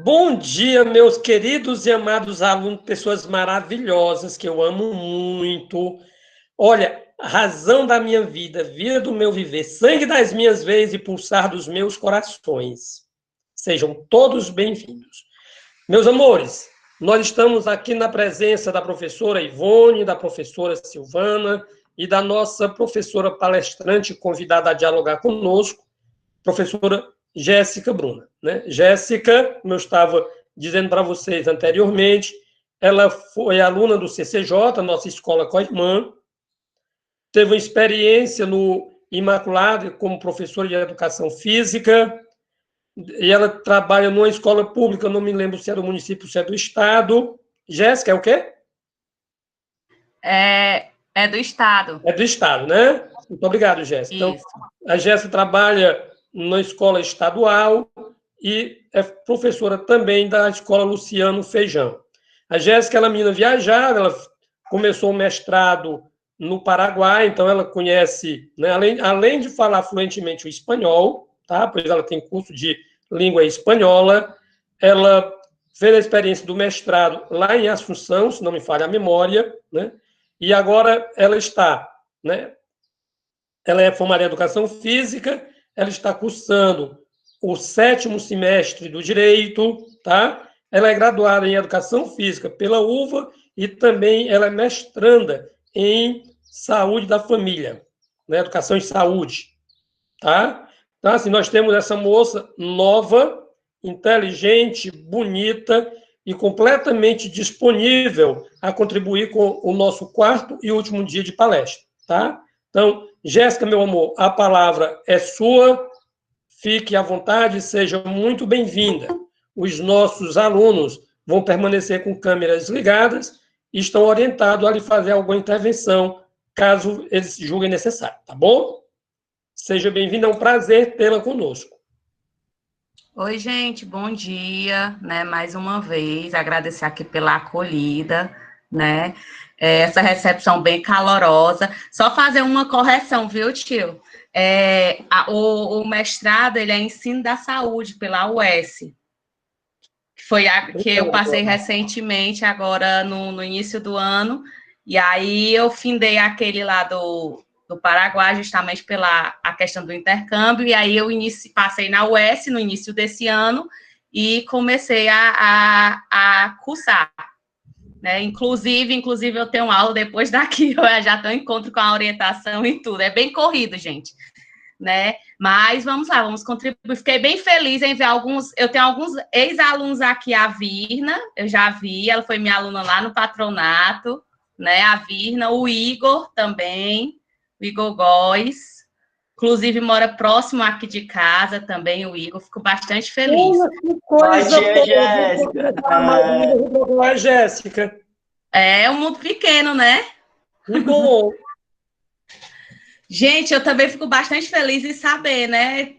Bom dia, meus queridos e amados alunos, pessoas maravilhosas que eu amo muito. Olha, a razão da minha vida, vida do meu viver, sangue das minhas veias e pulsar dos meus corações. Sejam todos bem-vindos. Meus amores, nós estamos aqui na presença da professora Ivone, da professora Silvana e da nossa professora palestrante convidada a dialogar conosco, professora Jéssica Bruna. Né? Jéssica, como eu estava dizendo para vocês anteriormente, ela foi aluna do CCJ, nossa escola co-irmã, teve uma experiência no Imaculado como professora de educação física, e ela trabalha numa escola pública, não me lembro se é do município, se é do estado. Jéssica, é o quê? É do estado. É do estado, né? Muito obrigado, Jéssica. Então, a Jéssica trabalha na escola estadual e é professora também da escola Luciano Feijão. A Jéssica, ela é menina viajada, ela começou o mestrado no Paraguai, então ela conhece, né, além de falar fluentemente o espanhol, tá? Pois ela tem curso de língua espanhola, ela fez a experiência do mestrado lá em Assunção, se não me falha a memória, né? E agora ela está, né? Ela é formada em Educação Física, ela está cursando o 7º semestre do Direito, tá? Ela é graduada em Educação Física pela UVA e também ela é mestranda em Saúde da Família, né? Educação em Saúde, tá? Então, assim, nós temos essa moça nova, inteligente, bonita e completamente disponível a contribuir com o nosso 4º e último dia de palestra, tá? Então, Jéssica, meu amor, a palavra é sua, fique à vontade, seja muito bem-vinda. Os nossos alunos vão permanecer com câmeras ligadas e estão orientados a lhe fazer alguma intervenção, caso eles julguem necessário, tá bom? Seja bem-vinda, é um prazer tê-la conosco. Oi, gente, bom dia, né? Mais uma vez, agradecer aqui pela acolhida, né? Essa recepção bem calorosa. Só fazer uma correção, viu, tio? O mestrado, ele é Ensino da Saúde, pela UES, que foi a que eu passei recentemente, agora no início do ano, e aí eu findei aquele lá do Paraguai, justamente pela a questão do intercâmbio, e aí eu passei na UES no início desse ano, e comecei a cursar, né? Inclusive eu tenho aula depois daqui, eu já estou em encontro com a orientação e tudo, é bem corrido, gente, né? Mas vamos lá, vamos contribuir. Fiquei bem feliz em ver eu tenho alguns ex-alunos aqui, a Virna, eu já vi, ela foi minha aluna lá no patronato, né? A Virna, o Igor também, o Igor Góes, inclusive mora próximo aqui de casa também, o Igor, fico bastante feliz. Coisa boa, Jéssica. É um mundo pequeno, né? Que bom. Gente, eu também fico bastante feliz em saber, né,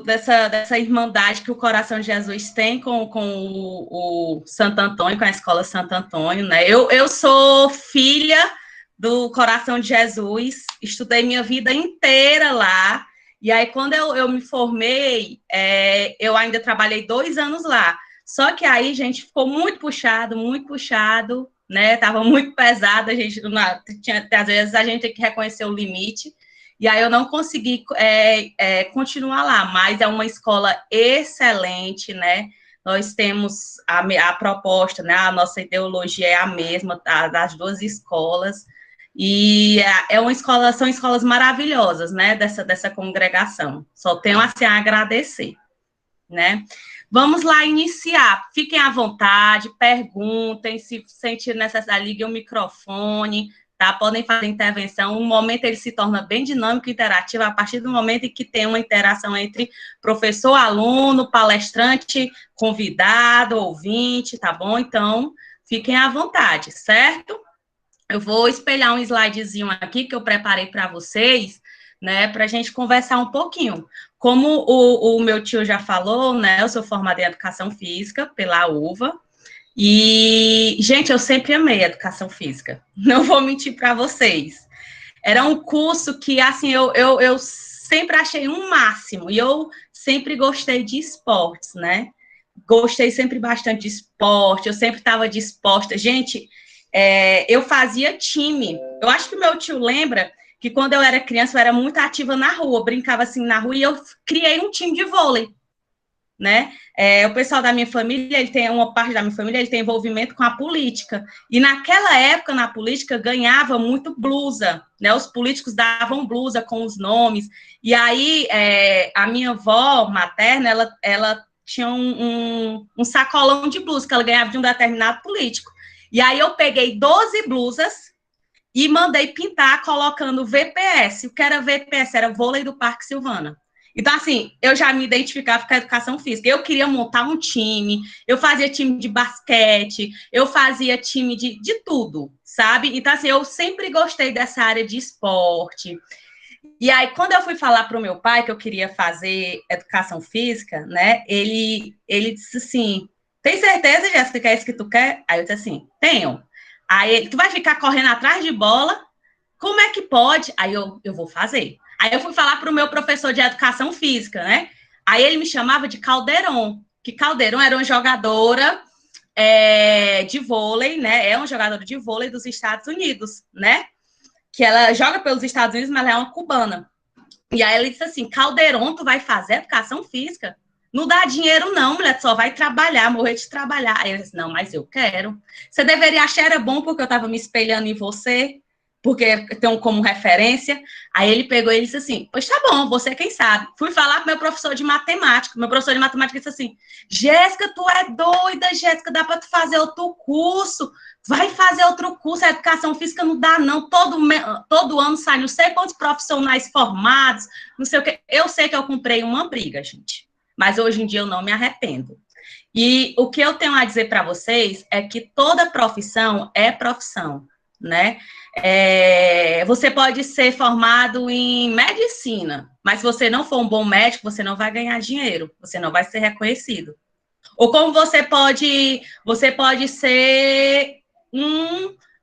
dessa irmandade que o Coração de Jesus tem com o Santo Antônio, com a Escola Santo Antônio, né? Eu sou filha do Coração de Jesus, estudei minha vida inteira lá, e aí quando eu me formei, eu ainda trabalhei 2 anos lá. Só que aí, gente, ficou muito puxado, né? Tava muito pesado, às vezes a gente tem que reconhecer o limite, e aí eu não consegui continuar lá, mas é uma escola excelente, né? Nós temos a proposta, né? A nossa ideologia é a mesma das 2 escolas, e são escolas maravilhosas, né? Dessa congregação. Só tenho assim a agradecer, né? Vamos lá iniciar. Fiquem à vontade, perguntem, se sentir necessidade, liguem o microfone, tá? Podem fazer intervenção. Um momento ele se torna bem dinâmico e interativo a partir do momento em que tem uma interação entre professor, aluno, palestrante, convidado, ouvinte, tá bom? Então, fiquem à vontade, certo? Eu vou espelhar um slidezinho aqui que eu preparei para vocês, né, para a gente conversar um pouquinho. Como o meu tio já falou, né, eu sou formada em Educação Física pela UVA, e, gente, eu sempre amei Educação Física, não vou mentir para vocês. Era um curso que, assim, eu sempre achei um máximo, e eu sempre gostei de esportes, né? Gostei sempre bastante de esporte, eu sempre estava disposta. Gente, eu fazia time. Eu acho que meu tio lembra que quando eu era criança, eu era muito ativa na rua, brincava assim na rua, e eu criei um time de vôlei, né? O pessoal da minha família, uma parte da minha família, ele tem envolvimento com a política. E naquela época, na política, ganhava muito blusa, né? Os políticos davam blusa com os nomes. E aí, a minha avó materna, ela tinha um sacolão de blusa que ela ganhava de um determinado político. E aí eu peguei 12 blusas e mandei pintar colocando VPS. O que era VPS? Era Vôlei do Parque Silvana. Então, assim, eu já me identificava com a educação física. Eu queria montar um time, eu fazia time de basquete, eu fazia time de tudo, sabe? Então, assim, eu sempre gostei dessa área de esporte. E aí, quando eu fui falar para o meu pai que eu queria fazer educação física, né, ele disse assim, tem certeza, Jéssica, que é isso que tu quer? Aí eu disse assim, tenho. Aí ele, tu vai ficar correndo atrás de bola? Como é que pode? Aí eu vou fazer. Aí eu fui falar para o meu professor de educação física, né? Aí ele me chamava de Calderon, que Calderon era uma jogadora de vôlei, né? É uma jogadora de vôlei dos Estados Unidos, né? Que ela joga pelos Estados Unidos, mas ela é uma cubana. E aí ele disse assim, Calderon, tu vai fazer educação física? Não dá dinheiro não, mulher, tu só vai trabalhar, morrer de trabalhar. Aí eu disse, não, mas eu quero. Você deveria achar era bom porque eu estava me espelhando em você, porque tem como referência. Aí ele pegou e disse assim, pois tá bom, você quem sabe. Fui falar com meu professor de matemática. Meu professor de matemática disse assim, Jéssica, tu é doida, Jéssica, dá para tu fazer outro curso. Vai fazer outro curso, a educação física não dá, não. Todo ano sai não sei quantos profissionais formados, não sei o quê. Eu sei que eu comprei uma briga, gente. Mas hoje em dia eu não me arrependo. E o que eu tenho a dizer para vocês é que toda profissão é profissão, né? Você pode ser formado em medicina, mas se você não for um bom médico, você não vai ganhar dinheiro, você não vai ser reconhecido. Ou como você pode ser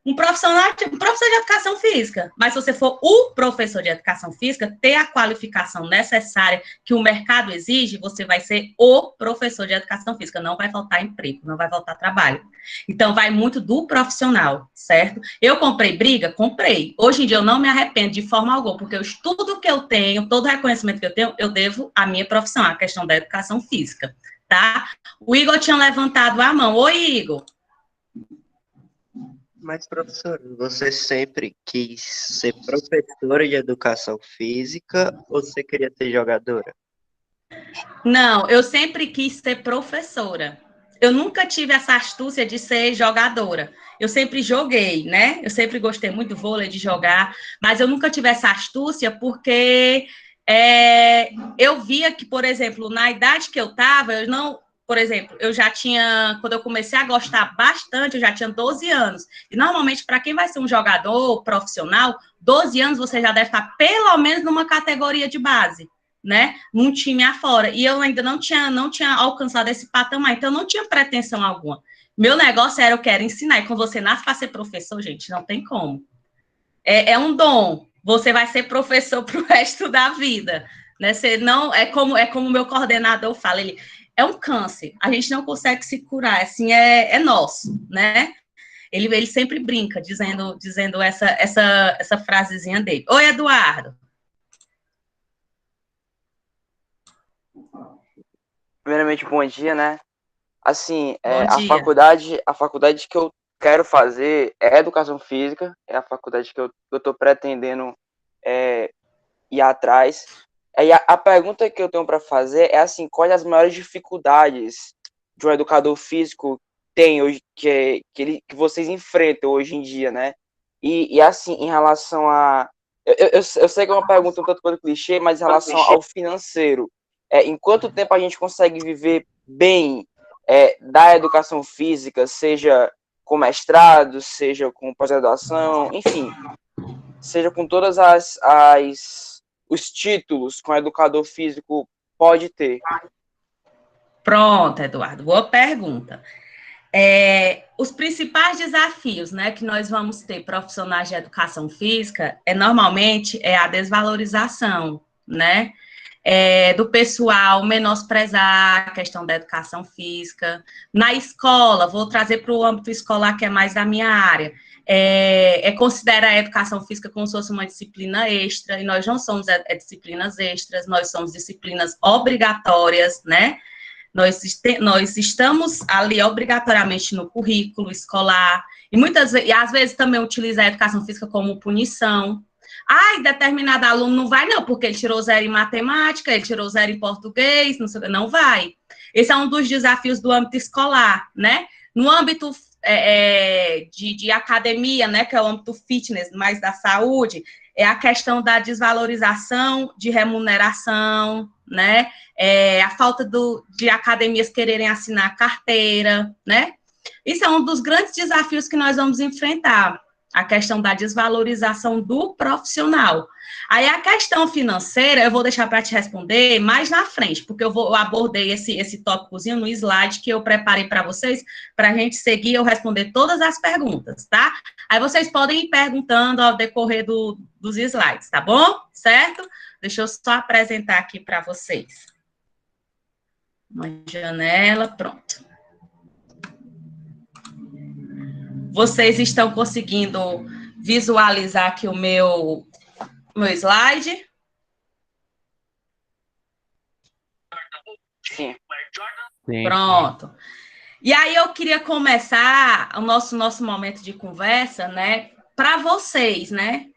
um profissional de educação física, mas se você for o professor de educação física, ter a qualificação necessária que o mercado exige, você vai ser o professor de educação física, não vai faltar emprego, não vai faltar trabalho. Então, vai muito do profissional, certo? Eu comprei briga? Comprei. Hoje em dia, eu não me arrependo de forma alguma, porque o estudo que eu tenho, todo o reconhecimento que eu tenho, eu devo à minha profissão, à questão da educação física, tá? O Igor tinha levantado a mão. Oi, Igor. Mas, professor, você sempre quis ser professora de educação física ou você queria ser jogadora? Não, eu sempre quis ser professora. Eu nunca tive essa astúcia de ser jogadora. Eu sempre joguei, né? Eu sempre gostei muito do vôlei, de jogar, mas eu nunca tive essa astúcia porque eu via que, por exemplo, na idade que eu estava, eu não... Por exemplo, eu já tinha, quando eu comecei a gostar bastante, eu já tinha 12 anos. E normalmente, para quem vai ser um jogador profissional, 12 anos você já deve estar pelo menos numa categoria de base, né? Num time afora. E eu ainda não tinha alcançado esse patamar, então eu não tinha pretensão alguma. Meu negócio era, eu quero ensinar. E quando você nasce para ser professor, gente, não tem como. É um dom. Você vai ser professor para o resto da vida. Né? Você não, é como o meu coordenador fala, ele é um câncer, a gente não consegue se curar, assim, é nosso, né? Ele sempre brinca, dizendo essa frasezinha dele. Oi, Eduardo. Primeiramente, bom dia, né? Assim, Bom dia. a faculdade que eu quero fazer é educação física, é a faculdade que eu estou pretendendo ir atrás. E a pergunta que eu tenho para fazer é assim, quais as maiores dificuldades de um educador físico tem hoje, que vocês enfrentam hoje em dia, né? E assim, em relação a... Eu sei que é uma pergunta um tanto quanto clichê, mas em relação ao financeiro, em quanto tempo a gente consegue viver bem da educação física, seja com mestrado, seja com pós-graduação, enfim, seja com todas os títulos que um educador físico pode ter? Pronto, Eduardo, boa pergunta. Os principais desafios, né, que nós vamos ter profissionais de educação física normalmente a desvalorização, né? Do pessoal menosprezar a questão da educação física. Na escola, vou trazer para o âmbito escolar, que é mais da minha área, considera a educação física como se fosse uma disciplina extra, e nós não somos disciplinas extras, nós somos disciplinas obrigatórias, né? Nós estamos ali obrigatoriamente no currículo escolar, e às vezes também utiliza a educação física como punição. Determinado aluno não vai, não, porque ele tirou 0 em matemática, ele tirou 0 em português, não vai. Esse é um dos desafios do âmbito escolar, né? No âmbito de academia, né, que é o âmbito fitness, mais da saúde, é a questão da desvalorização de remuneração, né? A falta de academias quererem assinar carteira, né? Isso é um dos grandes desafios que nós vamos enfrentar, a questão da desvalorização do profissional. Aí a questão financeira, eu vou deixar para te responder mais na frente, porque eu abordei esse tópicozinho no slide que eu preparei para vocês, para a gente seguir, eu responder todas as perguntas, tá? Aí vocês podem ir perguntando ao decorrer dos slides, tá bom? Certo? Deixa eu só apresentar aqui para vocês. Uma janela, pronto. Vocês estão conseguindo visualizar aqui o meu slide? Sim. Pronto. E aí eu queria começar o nosso momento de conversa, né, para vocês, né?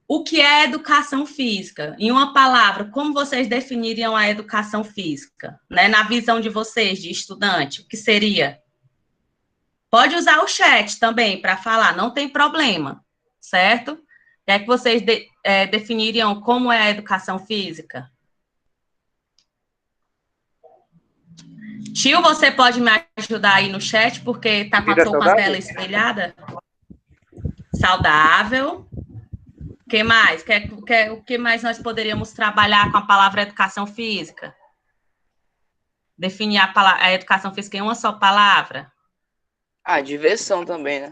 O que é educação física? Em uma palavra, como vocês definiriam a educação física, né? Na visão de vocês, de estudante, o que seria? Pode usar o chat também para falar, não tem problema, certo? O que é que vocês definiriam como é a educação física? Tio, você pode me ajudar aí no chat, porque tô com a tela espelhada? Saudável. O que mais? O que mais nós poderíamos trabalhar com a palavra educação física? Definir a educação física em uma só palavra? Diversão também, né?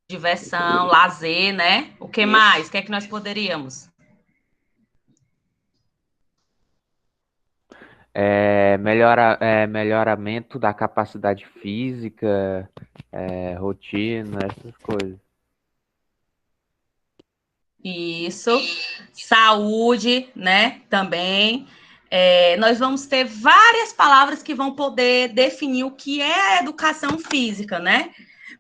Diversão, lazer, né? O que mais? O que é que nós poderíamos? Melhoramento da capacidade física, rotina, essas coisas. Isso. Saúde, né? Também. Nós vamos ter várias palavras que vão poder definir o que é a educação física, né?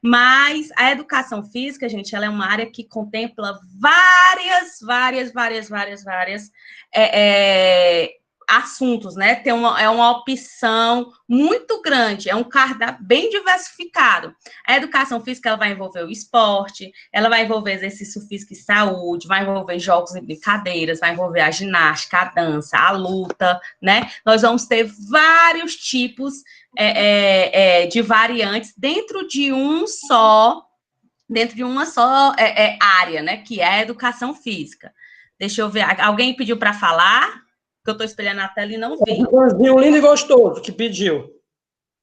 Mas a educação física, gente, ela é uma área que contempla várias assuntos, né? É uma opção muito grande, é um cardápio bem diversificado. A educação física, ela vai envolver o esporte, ela vai envolver exercício físico e saúde, vai envolver jogos e brincadeiras, vai envolver a ginástica, a dança, a luta, né? Nós vamos ter vários tipos de variantes dentro de uma só área, né? Que é a educação física. Deixa eu ver, alguém pediu para falar? Que eu estou espelhando a tela e não vi. Um lindo e gostoso que pediu.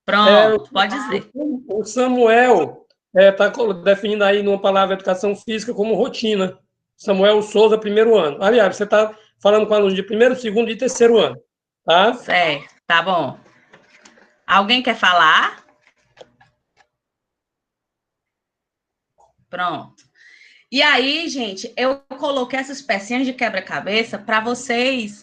Pronto, pode dizer. O Samuel está definindo aí numa palavra educação física como rotina. Samuel Souza, 1º ano. Aliás, você está falando com alunos de 1º, 2º e 3º ano, tá? Certo, tá bom. Alguém quer falar? Pronto. E aí, gente, eu coloquei essas pecinhas de quebra-cabeça para vocês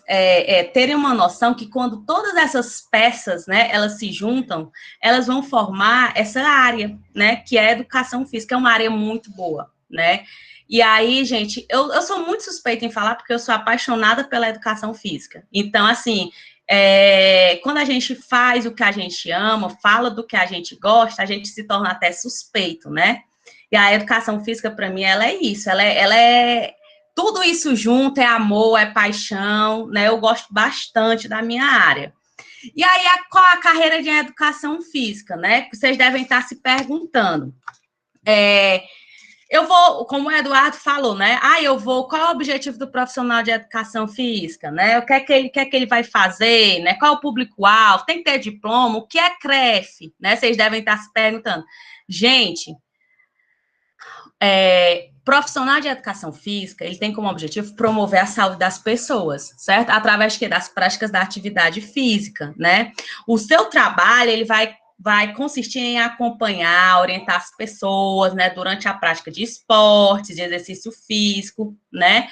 terem uma noção que quando todas essas peças, né, elas se juntam, elas vão formar essa área, né, que é a educação física, é uma área muito boa, né? E aí, gente, eu sou muito suspeita em falar porque eu sou apaixonada pela educação física. Então, assim, quando a gente faz o que a gente ama, fala do que a gente gosta, a gente se torna até suspeito, né? E a educação física, para mim, ela é isso, ela é tudo isso junto, é amor, é paixão, né? Eu gosto bastante da minha área. E aí, qual a carreira de educação física, né? Vocês devem estar se perguntando. Eu vou, como o Eduardo falou, né? Qual é o objetivo do profissional de educação física, né? O que é que ele vai fazer, né? Qual é o público-alvo? Tem que ter diploma? O que é CREF, né? Vocês devem estar se perguntando. Gente, profissional de educação física, ele tem como objetivo promover a saúde das pessoas, certo? Através das práticas da atividade física, né? O seu trabalho, ele vai consistir em acompanhar, orientar as pessoas, né, durante a prática de esportes, de exercício físico, né?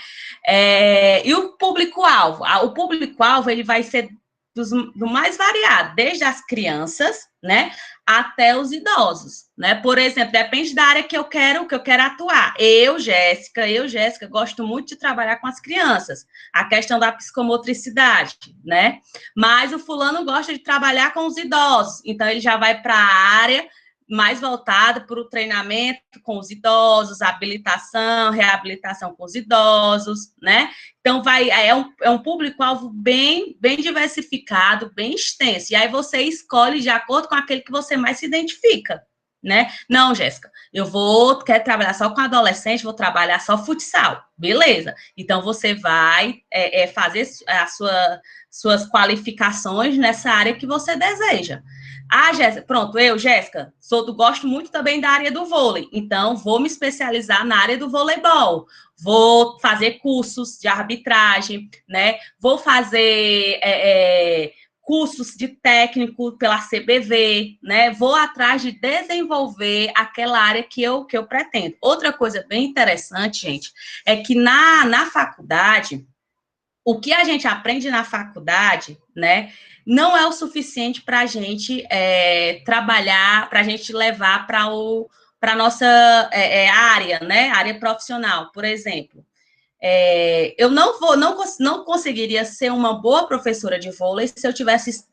E o público-alvo, ele vai ser do mais variado, desde as crianças, né, até os idosos, né? Por exemplo, depende da área que eu quero atuar. Eu, Jéssica, gosto muito de trabalhar com as crianças, a questão da psicomotricidade, né? Mas o fulano gosta de trabalhar com os idosos, então ele já vai para a área mais voltada para o treinamento com os idosos, habilitação, reabilitação com os idosos, né? Então, é um público-alvo bem diversificado, bem extenso. E aí você escolhe de acordo com aquele que você mais se identifica, né? Não, Jéssica, quero trabalhar só com adolescente, vou trabalhar só futsal. Beleza. Então, você vai fazer suas qualificações nessa área que você deseja. Jéssica, pronto, Jéssica, gosto muito também da área do vôlei, então vou me especializar na área do voleibol, vou fazer cursos de arbitragem, né, vou fazer cursos de técnico pela CBV, né, vou atrás de desenvolver aquela área que eu pretendo. Outra coisa bem interessante, gente, é que na faculdade, o que a gente aprende na faculdade, né, não é o suficiente para a gente trabalhar, para a gente levar para a nossa área, né, área profissional, por exemplo. Eu não conseguiria ser uma boa professora de vôlei se eu tivesse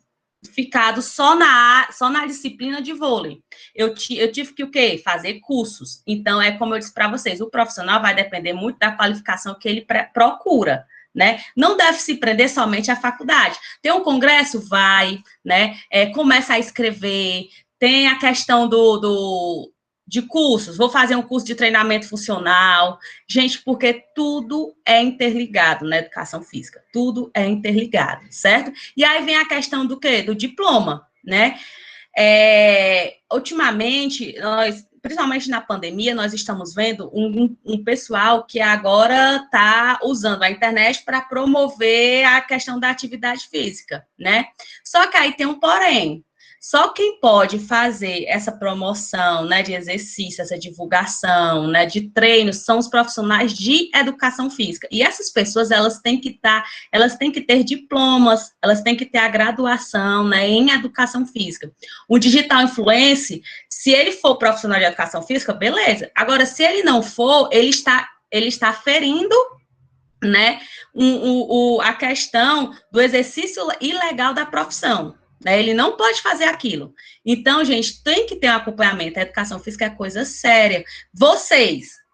ficado só na disciplina de vôlei. Eu tive que o quê? Fazer cursos. Então, como eu disse para vocês, o profissional vai depender muito da qualificação que ele procura, né? Não deve se prender somente à faculdade. Tem um congresso? Vai, né? Começa a escrever, tem a questão de cursos, vou fazer um curso de treinamento funcional, gente, porque tudo é interligado na educação física, tudo é interligado, certo? E aí vem a questão do quê? Do diploma, né? Ultimamente, principalmente na pandemia, nós estamos vendo um pessoal que agora está usando a internet para promover a questão da atividade física, né? Só que aí tem um porém. Só quem pode fazer essa promoção, né, de exercício, essa divulgação, né, de treinos, são os profissionais de educação física. E essas pessoas, elas têm que ter diplomas, elas têm que ter a graduação, né, em educação física. O digital influencer, se ele for profissional de educação física, beleza. Agora, se ele não for, ele está ferindo, né, a questão do exercício ilegal da profissão. Ele não pode fazer aquilo. Então, gente, tem que ter um acompanhamento. A educação física é coisa séria.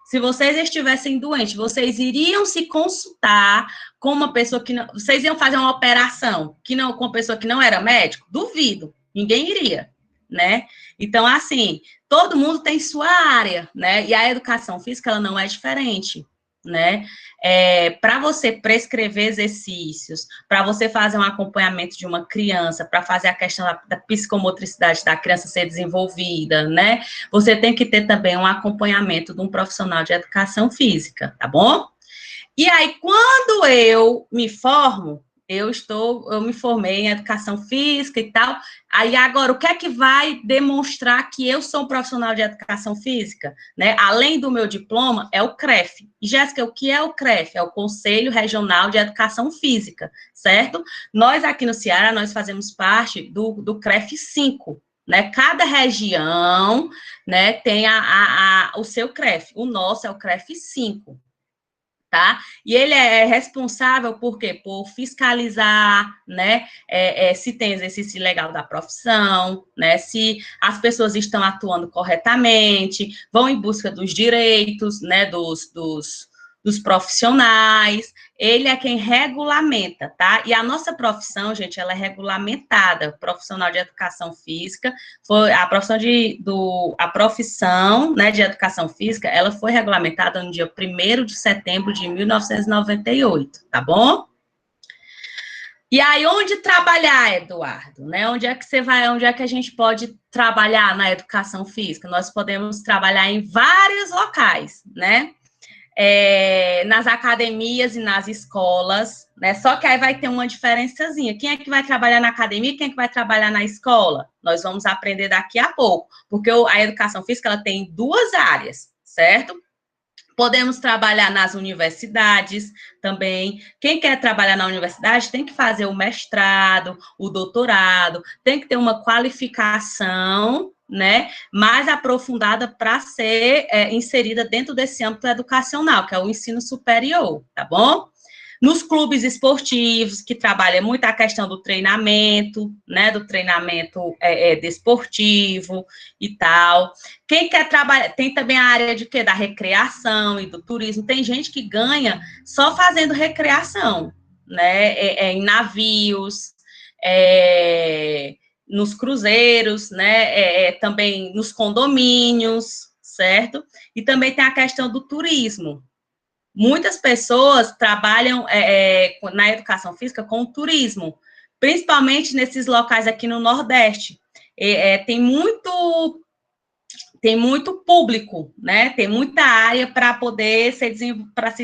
Se vocês estivessem doentes, vocês iriam se consultar com uma pessoa que não... Vocês iam fazer uma operação com uma pessoa que não era médico? Duvido. Ninguém iria, né? Então, assim, todo mundo tem sua área, né? E a educação física, ela não é diferente, né? Para você prescrever exercícios, para você fazer um acompanhamento de uma criança, para fazer a questão da psicomotricidade da criança ser desenvolvida, né? Você tem que ter também um acompanhamento de um profissional de educação física, tá bom? E aí, quando eu me formo, eu me formei em educação física e tal. Aí, agora, o que é que vai demonstrar que eu sou um profissional de educação física? Né? Além do meu diploma, é o CREF. E, Jéssica, o que é o CREF? É o Conselho Regional de Educação Física, certo? Nós, aqui no Ceará, nós fazemos parte do CREF 5, né? Cada região, né, tem o seu CREF. O nosso é o CREF 5. Tá? E ele é responsável por quê? Por fiscalizar, né, se tem exercício ilegal da profissão, né, se as pessoas estão atuando corretamente, vão em busca dos direitos, né, dos profissionais. Ele é quem regulamenta, tá? E a nossa profissão, gente, ela é regulamentada. Profissional de educação física, a profissão, né, de educação física, ela foi regulamentada no dia 1º de setembro de 1998, tá bom? E aí, onde trabalhar, Eduardo? Né? Onde é que você vai, onde é que a gente pode trabalhar na educação física? Nós podemos trabalhar em vários locais, né? Nas academias e nas escolas, né? Só que aí vai ter uma diferençazinha. Quem é que vai trabalhar na academia e quem é que vai trabalhar na escola? Nós vamos aprender daqui a pouco, porque a educação física ela tem duas áreas, certo? Podemos trabalhar nas universidades também. Quem quer trabalhar na universidade tem que fazer o mestrado, o doutorado, tem que ter uma qualificação, né, mais aprofundada para ser inserida dentro desse âmbito educacional, que é o ensino superior, tá bom? Nos clubes esportivos, que trabalha muito a questão do treinamento, né, do treinamento desportivo e tal. Quem quer trabalhar, tem também a área de quê? Da recreação e do turismo. Tem gente que ganha só fazendo recreação, né, em navios, nos cruzeiros, né, também nos condomínios, certo? E também tem a questão do turismo. Muitas pessoas trabalham na educação física com o turismo, principalmente nesses locais aqui no Nordeste. Tem muito público, né? Tem muita área para poder se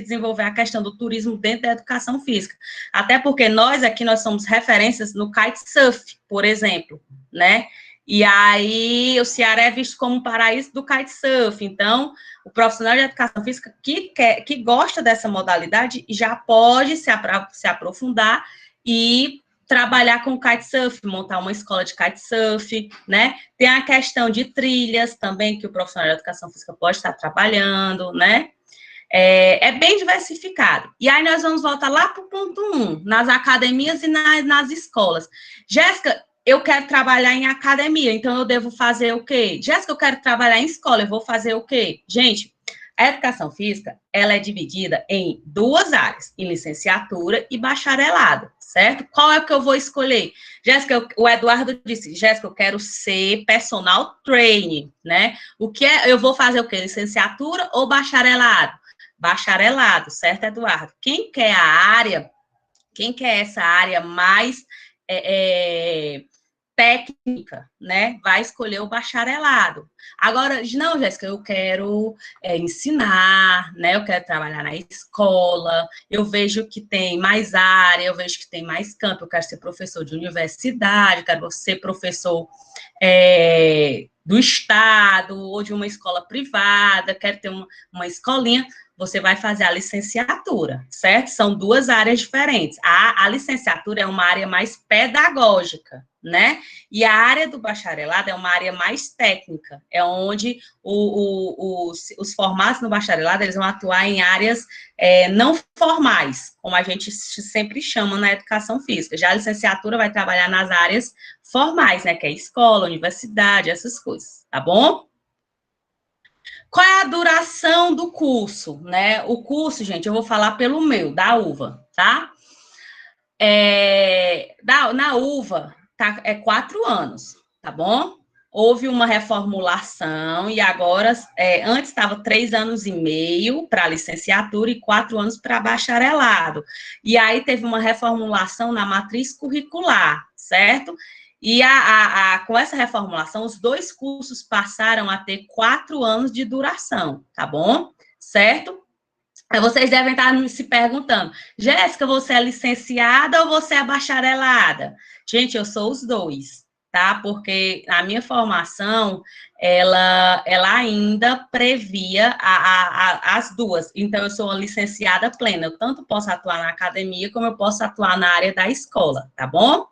desenvolver a questão do turismo dentro da educação física. Até porque nós somos referências no kitesurf, por exemplo, né? E aí o Ceará é visto como um paraíso do kitesurf. Então, o profissional de educação física que gosta dessa modalidade já pode se aprofundar e trabalhar com kitesurf, montar uma escola de kitesurf, né? Tem a questão de trilhas também, que o profissional de educação física pode estar trabalhando, né? É bem diversificado. E aí nós vamos voltar lá para o ponto 1, nas academias e nas escolas. Jéssica, eu quero trabalhar em academia, então eu devo fazer o quê? Jéssica, eu quero trabalhar em escola, eu vou fazer o quê? Gente, a educação física, ela é dividida em duas áreas, em licenciatura e bacharelado, certo? Qual é o que eu vou escolher? Jéssica, o Eduardo disse, Jéssica, eu quero ser personal trainer, né? Eu vou fazer o quê? Licenciatura ou bacharelado? Bacharelado, certo, Eduardo? Quem quer essa área mais técnica, né, vai escolher o bacharelado. Agora, não, Jéssica, eu quero ensinar, né, eu quero trabalhar na escola, eu vejo que tem mais área, eu vejo que tem mais campo, eu quero ser professor de universidade, quero ser professor do estado, ou de uma escola privada, quero ter uma escolinha, você vai fazer a licenciatura, certo? São duas áreas diferentes. A licenciatura é uma área mais pedagógica, né? E a área do bacharelado é uma área mais técnica, é onde os formados no bacharelado, eles vão atuar em áreas não formais, como a gente sempre chama na educação física. Já a licenciatura vai trabalhar nas áreas formais, né? Que é escola, universidade, essas coisas, tá bom? Qual é a duração do curso, né? O curso, gente, eu vou falar pelo meu, da UVA, tá? Na UVA, é 4 anos, tá bom? Houve uma reformulação e agora, antes estava 3 anos e meio para licenciatura e 4 anos para bacharelado. E aí teve uma reformulação na matriz curricular, certo? E com essa reformulação, os 2 cursos passaram a ter 4 anos de duração, tá bom? Certo? Aí vocês devem estar se perguntando, Jéssica, você é licenciada ou você é bacharelada? Gente, eu sou os 2, tá? Porque a minha formação, ela ainda previa as duas. Então, eu sou uma licenciada plena. Eu tanto posso atuar na academia, como eu posso atuar na área da escola, tá bom?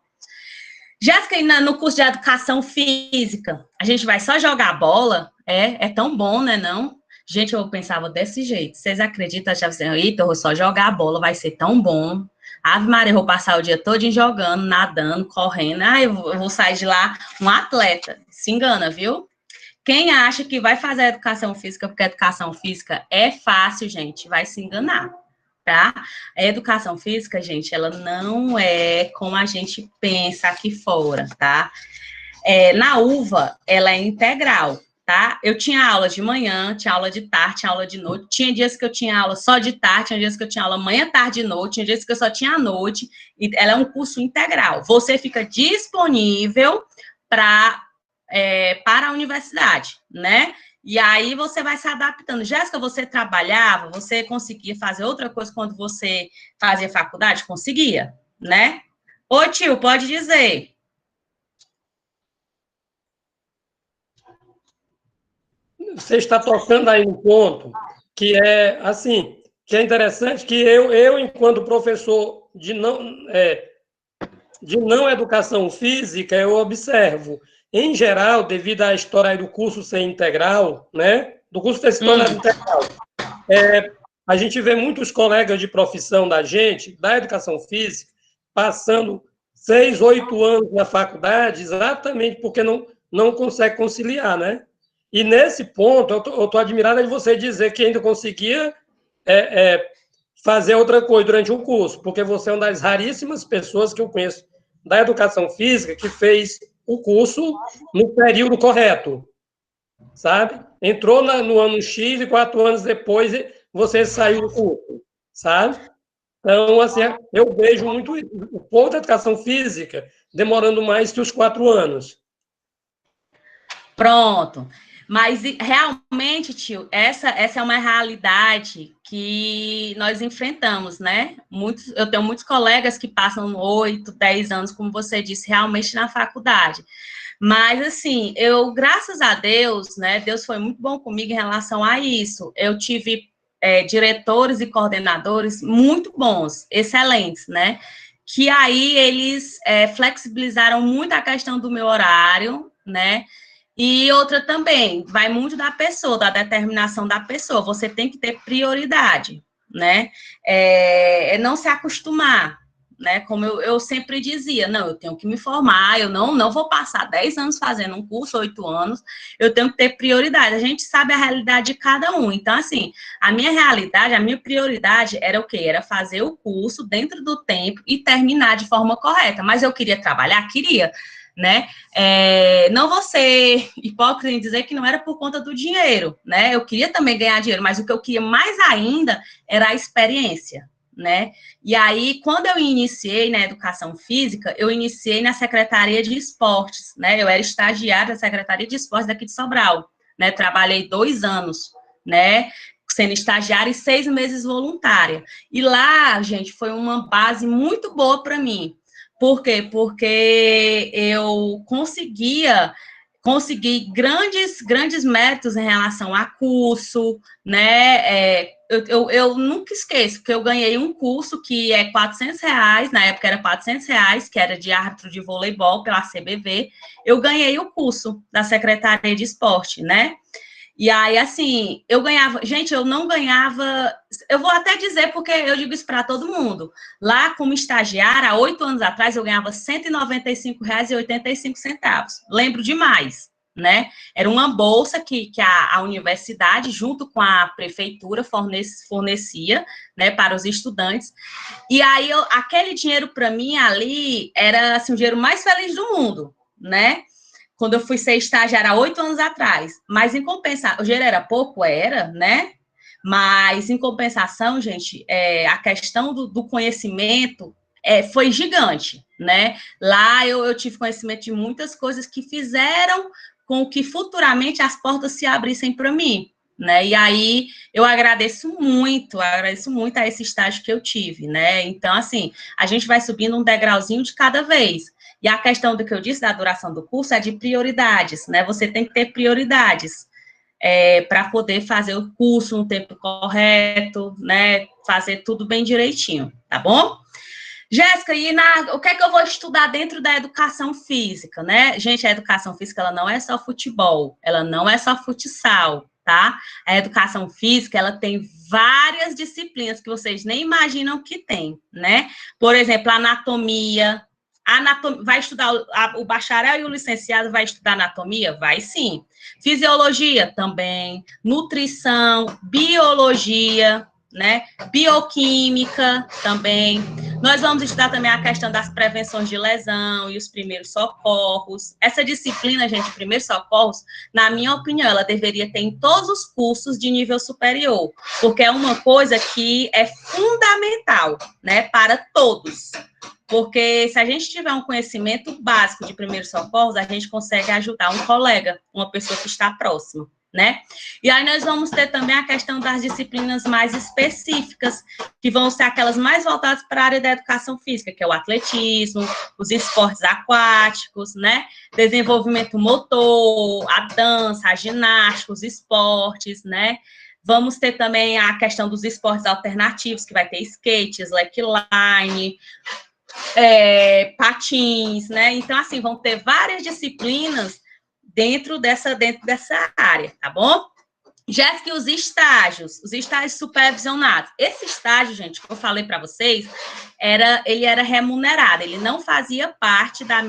Jéssica, no curso de educação física, a gente vai só jogar bola? É tão bom, né, não? Gente, eu pensava desse jeito. Vocês acreditam? Eu achava assim, eita, eu vou só jogar bola, vai ser tão bom. Ave Maria, eu vou passar o dia todo jogando, nadando, correndo. Eu vou sair de lá um atleta. Se engana, viu? Quem acha que vai fazer educação física porque a educação física é fácil, gente, vai se enganar. Tá? A educação física, gente, ela não é como a gente pensa aqui fora, tá? Na UVA, ela é integral, tá? Eu tinha aula de manhã, tinha aula de tarde, tinha aula de noite, tinha dias que eu tinha aula só de tarde, tinha dias que eu tinha aula manhã, tarde e noite, tinha dias que eu só tinha à noite, e ela é um curso integral. Você fica disponível para a universidade, né? E aí você vai se adaptando. Jéssica, você trabalhava, você conseguia fazer outra coisa quando você fazia faculdade? Conseguia, né? Ô, tio, pode dizer. Você está tocando aí um ponto que é assim, que é interessante, que eu enquanto professor de não educação física, eu observo, em geral, devido à história do curso ser integral, né, do curso ter se tornado integral, a gente vê muitos colegas de profissão da gente, da educação física, passando 6, 8 anos na faculdade, exatamente porque não consegue conciliar, né? E nesse ponto, eu estou admirada de você dizer que ainda conseguia fazer outra coisa durante um curso, porque você é uma das raríssimas pessoas que eu conheço da educação física que fez o curso no período correto, sabe? Entrou no ano X e 4 anos depois você saiu do curso, sabe? Então, assim, eu vejo muito o povo da educação física demorando mais que os 4 anos. Pronto. Mas realmente, tio, essa é uma realidade que nós enfrentamos, né? Eu tenho muitos colegas que passam 8, 10 anos, como você disse, realmente na faculdade. Mas, assim, graças a Deus, né? Deus foi muito bom comigo em relação a isso. Eu tive diretores e coordenadores muito bons, excelentes, né? Que aí eles flexibilizaram muito a questão do meu horário, né? E outra também, vai muito da pessoa, da determinação da pessoa. Você tem que ter prioridade, né? Não se acostumar, né? Como eu sempre dizia, não, eu tenho que me formar, eu não vou passar 10 anos fazendo um curso, 8 anos, eu tenho que ter prioridade. A gente sabe a realidade de cada um. Então, assim, a minha realidade, a minha prioridade era o quê? Era fazer o curso dentro do tempo e terminar de forma correta. Mas eu queria trabalhar? Queria, né? Não vou ser hipócrita em dizer que não era por conta do dinheiro, né? Eu queria também ganhar dinheiro, mas o que eu queria mais ainda era a experiência, né? E aí, quando eu iniciei na educação física, eu iniciei na Secretaria de Esportes, né? Eu era estagiária da Secretaria de Esportes daqui de Sobral, né? Trabalhei 2 anos, né? Sendo estagiária e 6 meses voluntária. E lá, gente, foi uma base muito boa para mim. Por quê? Porque eu consegui grandes méritos em relação a curso, né? Eu nunca esqueço que eu ganhei um curso que é R$400, na época era R$400, que era de árbitro de voleibol pela CBV. Eu ganhei o curso da Secretaria de Esporte, né? E aí, assim, eu ganhava... Gente, eu não ganhava... Eu vou até dizer, porque eu digo isso para todo mundo. Lá, como estagiária, há 8 anos atrás, eu ganhava R$195,85. Lembro demais, né? Era uma bolsa que a universidade, junto com a prefeitura, fornecia, né, para os estudantes. E aí, aquele dinheiro, para mim, ali, era, assim, o dinheiro mais feliz do mundo, né? Quando eu fui ser estagiária há 8 anos atrás. Mas, em compensação, o dinheiro era pouco, era, né? Mas, em compensação, gente, a questão do conhecimento foi gigante, né? Lá eu tive conhecimento de muitas coisas que fizeram com que futuramente as portas se abrissem para mim, né? E aí eu agradeço muito a esse estágio que eu tive, né? Então, assim, a gente vai subindo um degrauzinho de cada vez. E a questão do que eu disse da duração do curso é de prioridades, né? Você tem que ter prioridades para poder fazer o curso no tempo correto, né? Fazer tudo bem direitinho, tá bom? Jéssica, o que é que eu vou estudar dentro da educação física, né? Gente, a educação física, ela não é só futebol, ela não é só futsal, tá? A educação física, ela tem várias disciplinas que vocês nem imaginam que tem, né? Por exemplo, anatomia, vai estudar o bacharel e o licenciado vai estudar anatomia? Vai sim. Fisiologia também, nutrição, biologia, né? Bioquímica também. Nós vamos estudar também a questão das prevenções de lesão e os primeiros socorros. Essa disciplina, gente, primeiros socorros, na minha opinião, ela deveria ter em todos os cursos de nível superior, porque é uma coisa que é fundamental, né, para todos. Porque se a gente tiver um conhecimento básico de primeiros socorros, a gente consegue ajudar um colega, uma pessoa que está próxima, né? E aí nós vamos ter também a questão das disciplinas mais específicas, que vão ser aquelas mais voltadas para a área da educação física, que é o atletismo, os esportes aquáticos, né? Desenvolvimento motor, a dança, a ginástica, os esportes, né? Vamos ter também a questão dos esportes alternativos, que vai ter skate, slackline, patins, né? Então, assim, vão ter várias disciplinas dentro dessa área, tá bom? Jéssica, os estágios supervisionados. Esse estágio, gente, que eu falei para vocês, ele era remunerado, ele não fazia parte da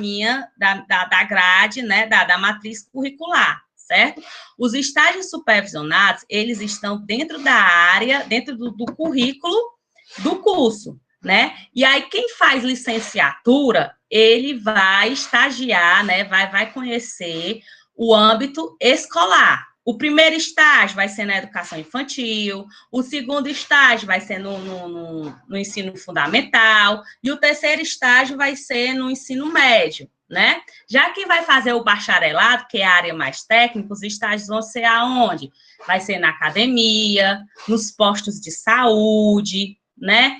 grade, né, da matriz curricular, certo? Os estágios supervisionados, eles estão dentro da área, dentro do currículo do curso, né? E aí, quem faz licenciatura, ele vai estagiar, né? Vai conhecer o âmbito escolar. O primeiro estágio vai ser na educação infantil, o segundo estágio vai ser no ensino fundamental, e o terceiro estágio vai ser no ensino médio, né? Já que vai fazer o bacharelado, que é a área mais técnica, os estágios vão ser aonde? Vai ser na academia, nos postos de saúde, né?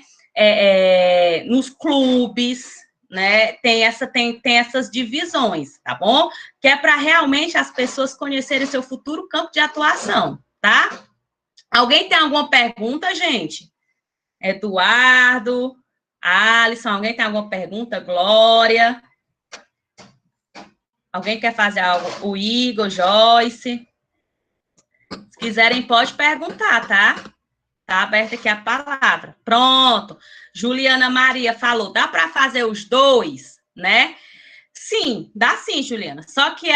Nos clubes, né? Tem essas divisões, tá bom? Que é para realmente as pessoas conhecerem seu futuro campo de atuação, tá? Alguém tem alguma pergunta, gente? Eduardo, Alisson, alguém tem alguma pergunta? Glória? Alguém quer fazer algo? O Igor, Joyce? Se quiserem, pode perguntar, tá? Tá aberta aqui a palavra. Pronto. Juliana Maria falou, dá para fazer os dois, né? Sim, dá sim, Juliana. Só que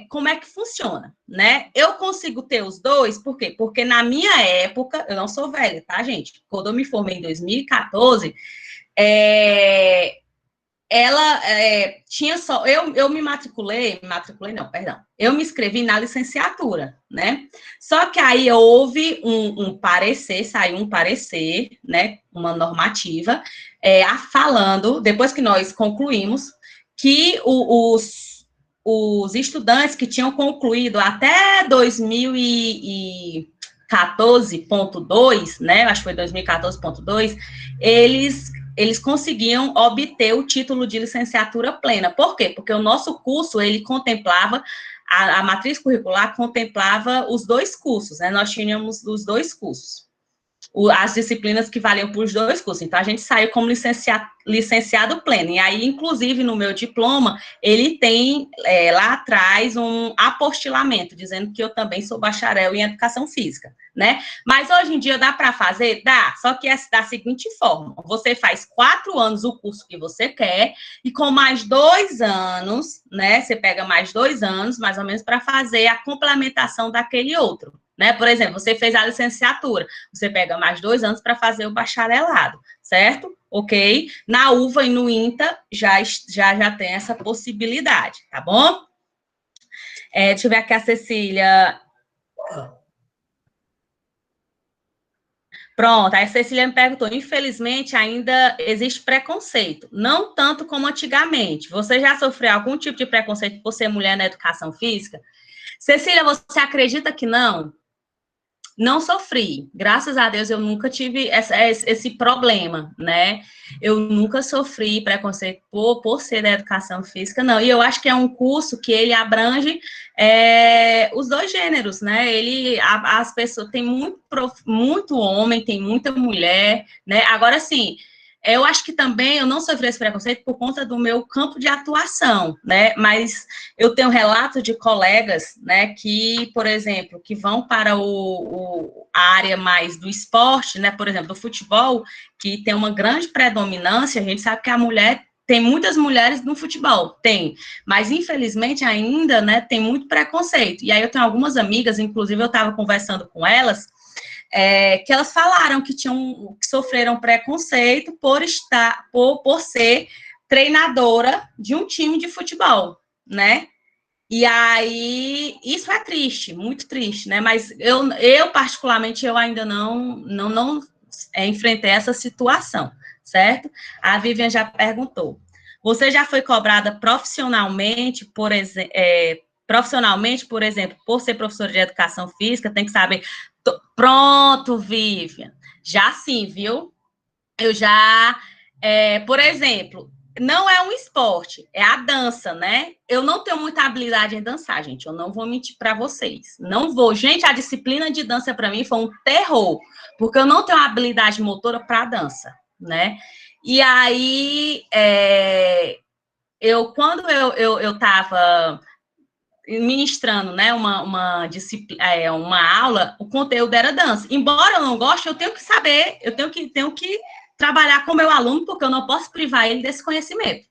como é que funciona, né? Eu consigo ter os dois, por quê? Porque na minha época, eu não sou velha, tá, gente? Quando eu me formei em 2014, ela tinha só... Eu me matriculei não, perdão. Eu me inscrevi na licenciatura, né? Só que aí houve um parecer, saiu um parecer, né? Uma normativa, falando, depois que nós concluímos, que os estudantes que tinham concluído até 2014.2, né? Acho que foi 2014.2, eles conseguiam obter o título de licenciatura plena. Por quê? Porque o nosso curso, ele contemplava, a matriz curricular contemplava os dois cursos, né? Nós tínhamos os dois cursos, as disciplinas que valiam para os dois cursos. Então, a gente saiu como licenciado pleno. E aí, inclusive, no meu diploma, ele tem lá atrás um apostilamento, dizendo que eu também sou bacharel em educação física, né? Mas hoje em dia dá para fazer? Dá, só que é da seguinte forma: você faz 4 anos o curso que você quer, e com mais 2 anos, né? Você pega mais 2 anos, mais ou menos, para fazer a complementação daquele outro. Né? Por exemplo, você fez a licenciatura, você pega mais 2 anos para fazer o bacharelado, certo? Ok? Na UVA e no INTA já tem essa possibilidade, tá bom? Deixa eu ver aqui a Cecília. Pronto, a Cecília me perguntou, infelizmente ainda existe preconceito, não tanto como antigamente. Você já sofreu algum tipo de preconceito por ser mulher na educação física? Cecília, você acredita que não? Não sofri, graças a Deus eu nunca tive esse problema, né? Eu nunca sofri preconceito por ser da educação física, não. E eu acho que é um curso que ele abrange os dois gêneros, né? As pessoas, tem muito homem, tem muita mulher, né? Agora, sim, eu acho que também eu não sofri esse preconceito por conta do meu campo de atuação, né? Mas eu tenho relato de colegas, né, que, por exemplo, que vão para a área mais do esporte, né? Por exemplo, do futebol, que tem uma grande predominância, a gente sabe que a mulher... Tem muitas mulheres no futebol, tem, mas infelizmente ainda, né, tem muito preconceito. E aí eu tenho algumas amigas, inclusive eu estava conversando com elas, que elas falaram que sofreram preconceito por ser treinadora de um time de futebol, né? E aí, isso é triste, muito triste, né? Mas eu particularmente, eu ainda não enfrentei essa situação, certo? A Vivian já perguntou. Você já foi cobrada profissionalmente, por exemplo, por ser professora de educação física? Tem que saber. Pronto, Vivian. Já sim, viu? Eu já, por exemplo, não é um esporte, é a dança, né? Eu não tenho muita habilidade em dançar, gente. Eu não vou mentir para vocês. Não vou. Gente, a disciplina de dança para mim foi um terror, porque eu não tenho habilidade motora para dança, né? E aí, quando eu estava ministrando, né, uma disciplina, uma aula, o conteúdo era dança. Embora eu não goste, eu tenho que saber, eu tenho que trabalhar com o meu aluno, porque eu não posso privar ele desse conhecimento.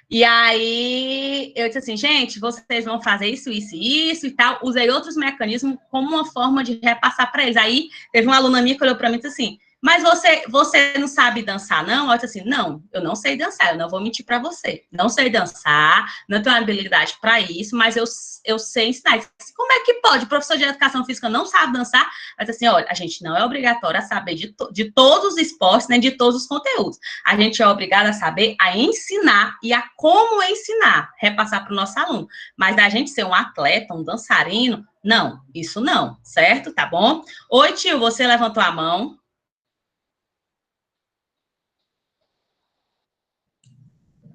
E aí, eu disse assim, gente, vocês vão fazer isso, isso e isso e tal. Usei outros mecanismos como uma forma de repassar para eles. Aí, teve uma aluna minha que olhou para mim e disse assim, mas você não sabe dançar, não? Eu disse assim, não, eu não sei dançar, eu não vou mentir para você. Não sei dançar, não tenho habilidade para isso, mas eu sei ensinar. Como é que pode? O professor de educação física não sabe dançar? Mas assim, olha, a gente não é obrigatório a saber de todos os esportes, nem de todos os conteúdos. A gente é obrigado a saber a ensinar e a como ensinar, repassar para o nosso aluno. Mas da gente ser um atleta, um dançarino, não, isso não, certo? Tá bom? Oi, tio, você levantou a mão.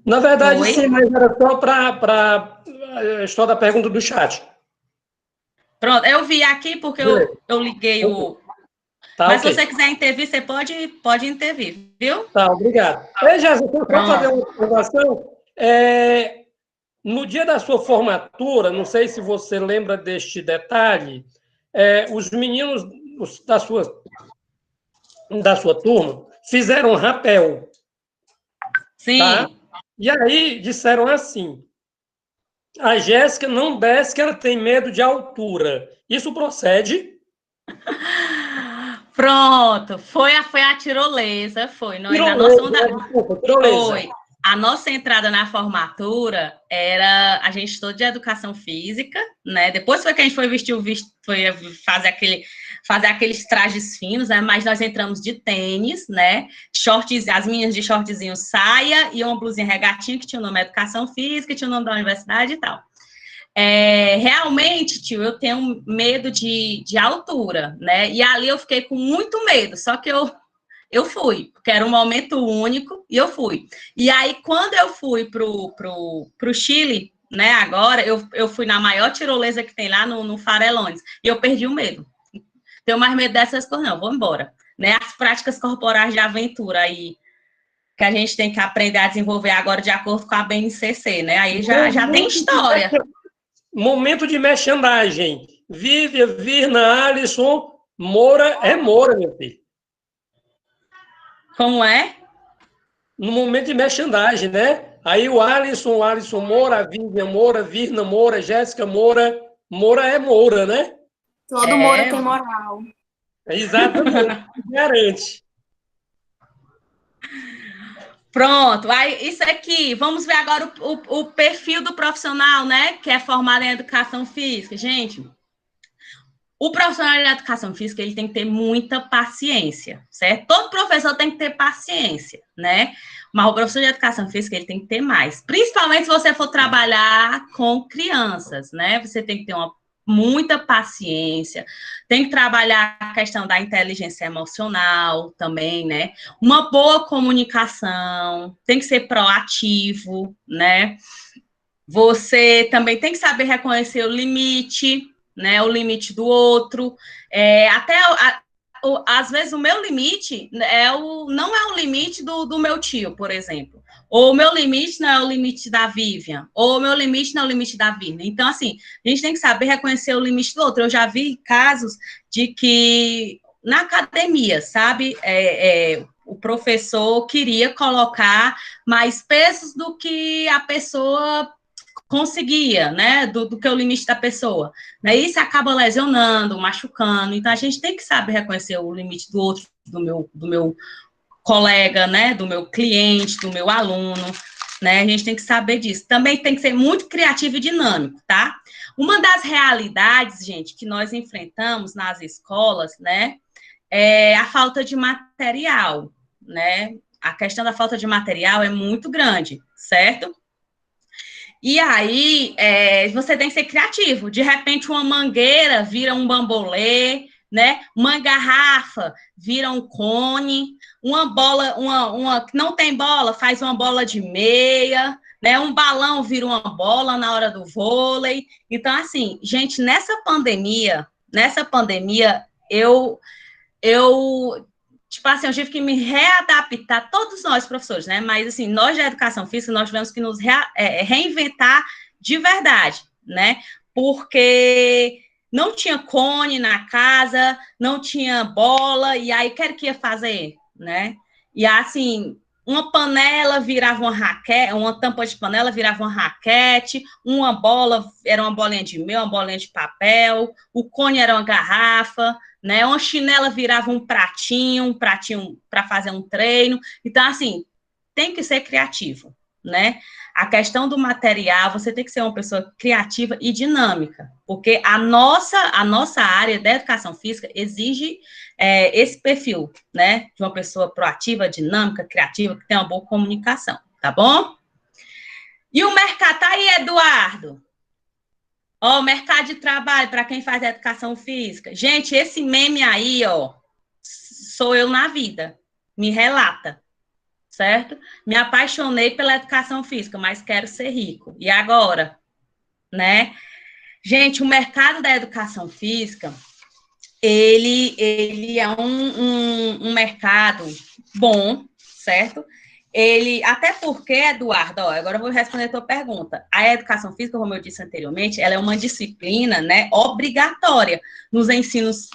Na verdade, oi? Sim, mas era só para a história da pergunta do chat. Pronto, eu vi aqui porque eu liguei o... Tá, mas okay. Se você quiser intervir, você pode intervir, viu? Tá, obrigado. Ei, Jéssica, eu só fazer uma observação. No dia da sua formatura, não sei se você lembra deste detalhe, os meninos da sua turma fizeram rapel. Sim. Tá? E aí disseram assim, a Jéssica não desce que ela tem medo de altura. Isso procede? Pronto, foi a tirolesa, foi. Nós, foi. A nossa entrada na formatura era a gente estudou de educação física, né? Depois foi que a gente foi foi fazer aqueles trajes finos, né? Mas nós entramos de tênis, né? Shorts, as minhas de shortzinho saia e uma blusinha regatinha que tinha o nome Educação Física, tinha o nome da universidade e tal. Realmente, tio, eu tenho medo de altura, né? E ali eu fiquei com muito medo, só que eu fui, porque era um momento único, e eu fui. E aí, quando eu fui pro Chile, né, agora, eu fui na maior tirolesa que tem lá no Farellones, e eu perdi o medo. Tenho mais medo dessas coisas, não, vou embora. Né? As práticas corporais de aventura aí, que a gente tem que aprender a desenvolver agora de acordo com a BNCC, né? Aí já tem história. Momento de merchandising. Vivian, Virna, Alisson, Moura é Moura, meu filho. Como é? No momento de merchandising, né? Aí o Alisson Moura, a Vivian Moura, Virna Moura, Jéssica Moura. Moura é Moura, né? Todo Moura tem moral. Exatamente, garante. Pronto, aí isso aqui, vamos ver agora o perfil do profissional, né, que é formado em educação física. Gente, o profissional de educação física, ele tem que ter muita paciência, certo? Todo professor tem que ter paciência, né? Mas o professor de educação física, ele tem que ter mais. Principalmente se você for trabalhar com crianças, né? Você tem que ter muita paciência, tem que trabalhar a questão da inteligência emocional também, né? Uma boa comunicação, tem que ser proativo, né? Você também tem que saber reconhecer o limite, né? O limite do outro. Às vezes o meu limite não é o limite do meu tio, por exemplo. Ou o meu limite não é o limite da Vivian, ou o meu limite não é o limite da Virna. Então, assim, a gente tem que saber reconhecer o limite do outro. Eu já vi casos de que, na academia, sabe, o professor queria colocar mais pesos do que a pessoa conseguia, né, do que o limite da pessoa. Né? Isso acaba lesionando, machucando. Então, a gente tem que saber reconhecer o limite do outro, do meu colega, né, do meu cliente, do meu aluno, né? A gente tem que saber disso. Também tem que ser muito criativo e dinâmico, tá? Uma das realidades, gente, que nós enfrentamos nas escolas, né, é a falta de material, né? A questão da falta de material é muito grande, certo? E aí, você tem que ser criativo. De repente, uma mangueira vira um bambolê, né? Uma garrafa vira um cone, uma bola, uma que não tem bola, faz uma bola de meia, né? Um balão vira uma bola na hora do vôlei. Então, assim, gente, nessa pandemia, eu tipo assim, eu tive que me readaptar, todos nós, professores, né? Mas, assim, nós da educação física, nós tivemos que nos reinventar de verdade, né? Porque não tinha cone na casa, não tinha bola, e aí, o que ia fazer, né? E, assim, uma panela virava uma raquete, uma tampa de panela virava uma raquete, uma bola era uma bolinha de mel, uma bolinha de papel, o cone era uma garrafa, né? Uma chinela virava um pratinho para fazer um treino. Então, assim, tem que ser criativo, né? A questão do material, você tem que ser uma pessoa criativa e dinâmica, porque a nossa área da educação física exige esse perfil, né? De uma pessoa proativa, dinâmica, criativa, que tem uma boa comunicação, tá bom? E o mercado, tá aí, Eduardo? Ó, o mercado de trabalho para quem faz educação física. Gente, esse meme aí, ó, sou eu na vida. Me relata, certo? Me apaixonei pela educação física, mas quero ser rico. E agora? Né? Gente, o mercado da educação física, ele é um mercado bom, certo? Até porque, Eduardo, ó, agora eu vou responder a tua pergunta. A educação física, como eu disse anteriormente, ela é uma disciplina, né, obrigatória nos ensinos,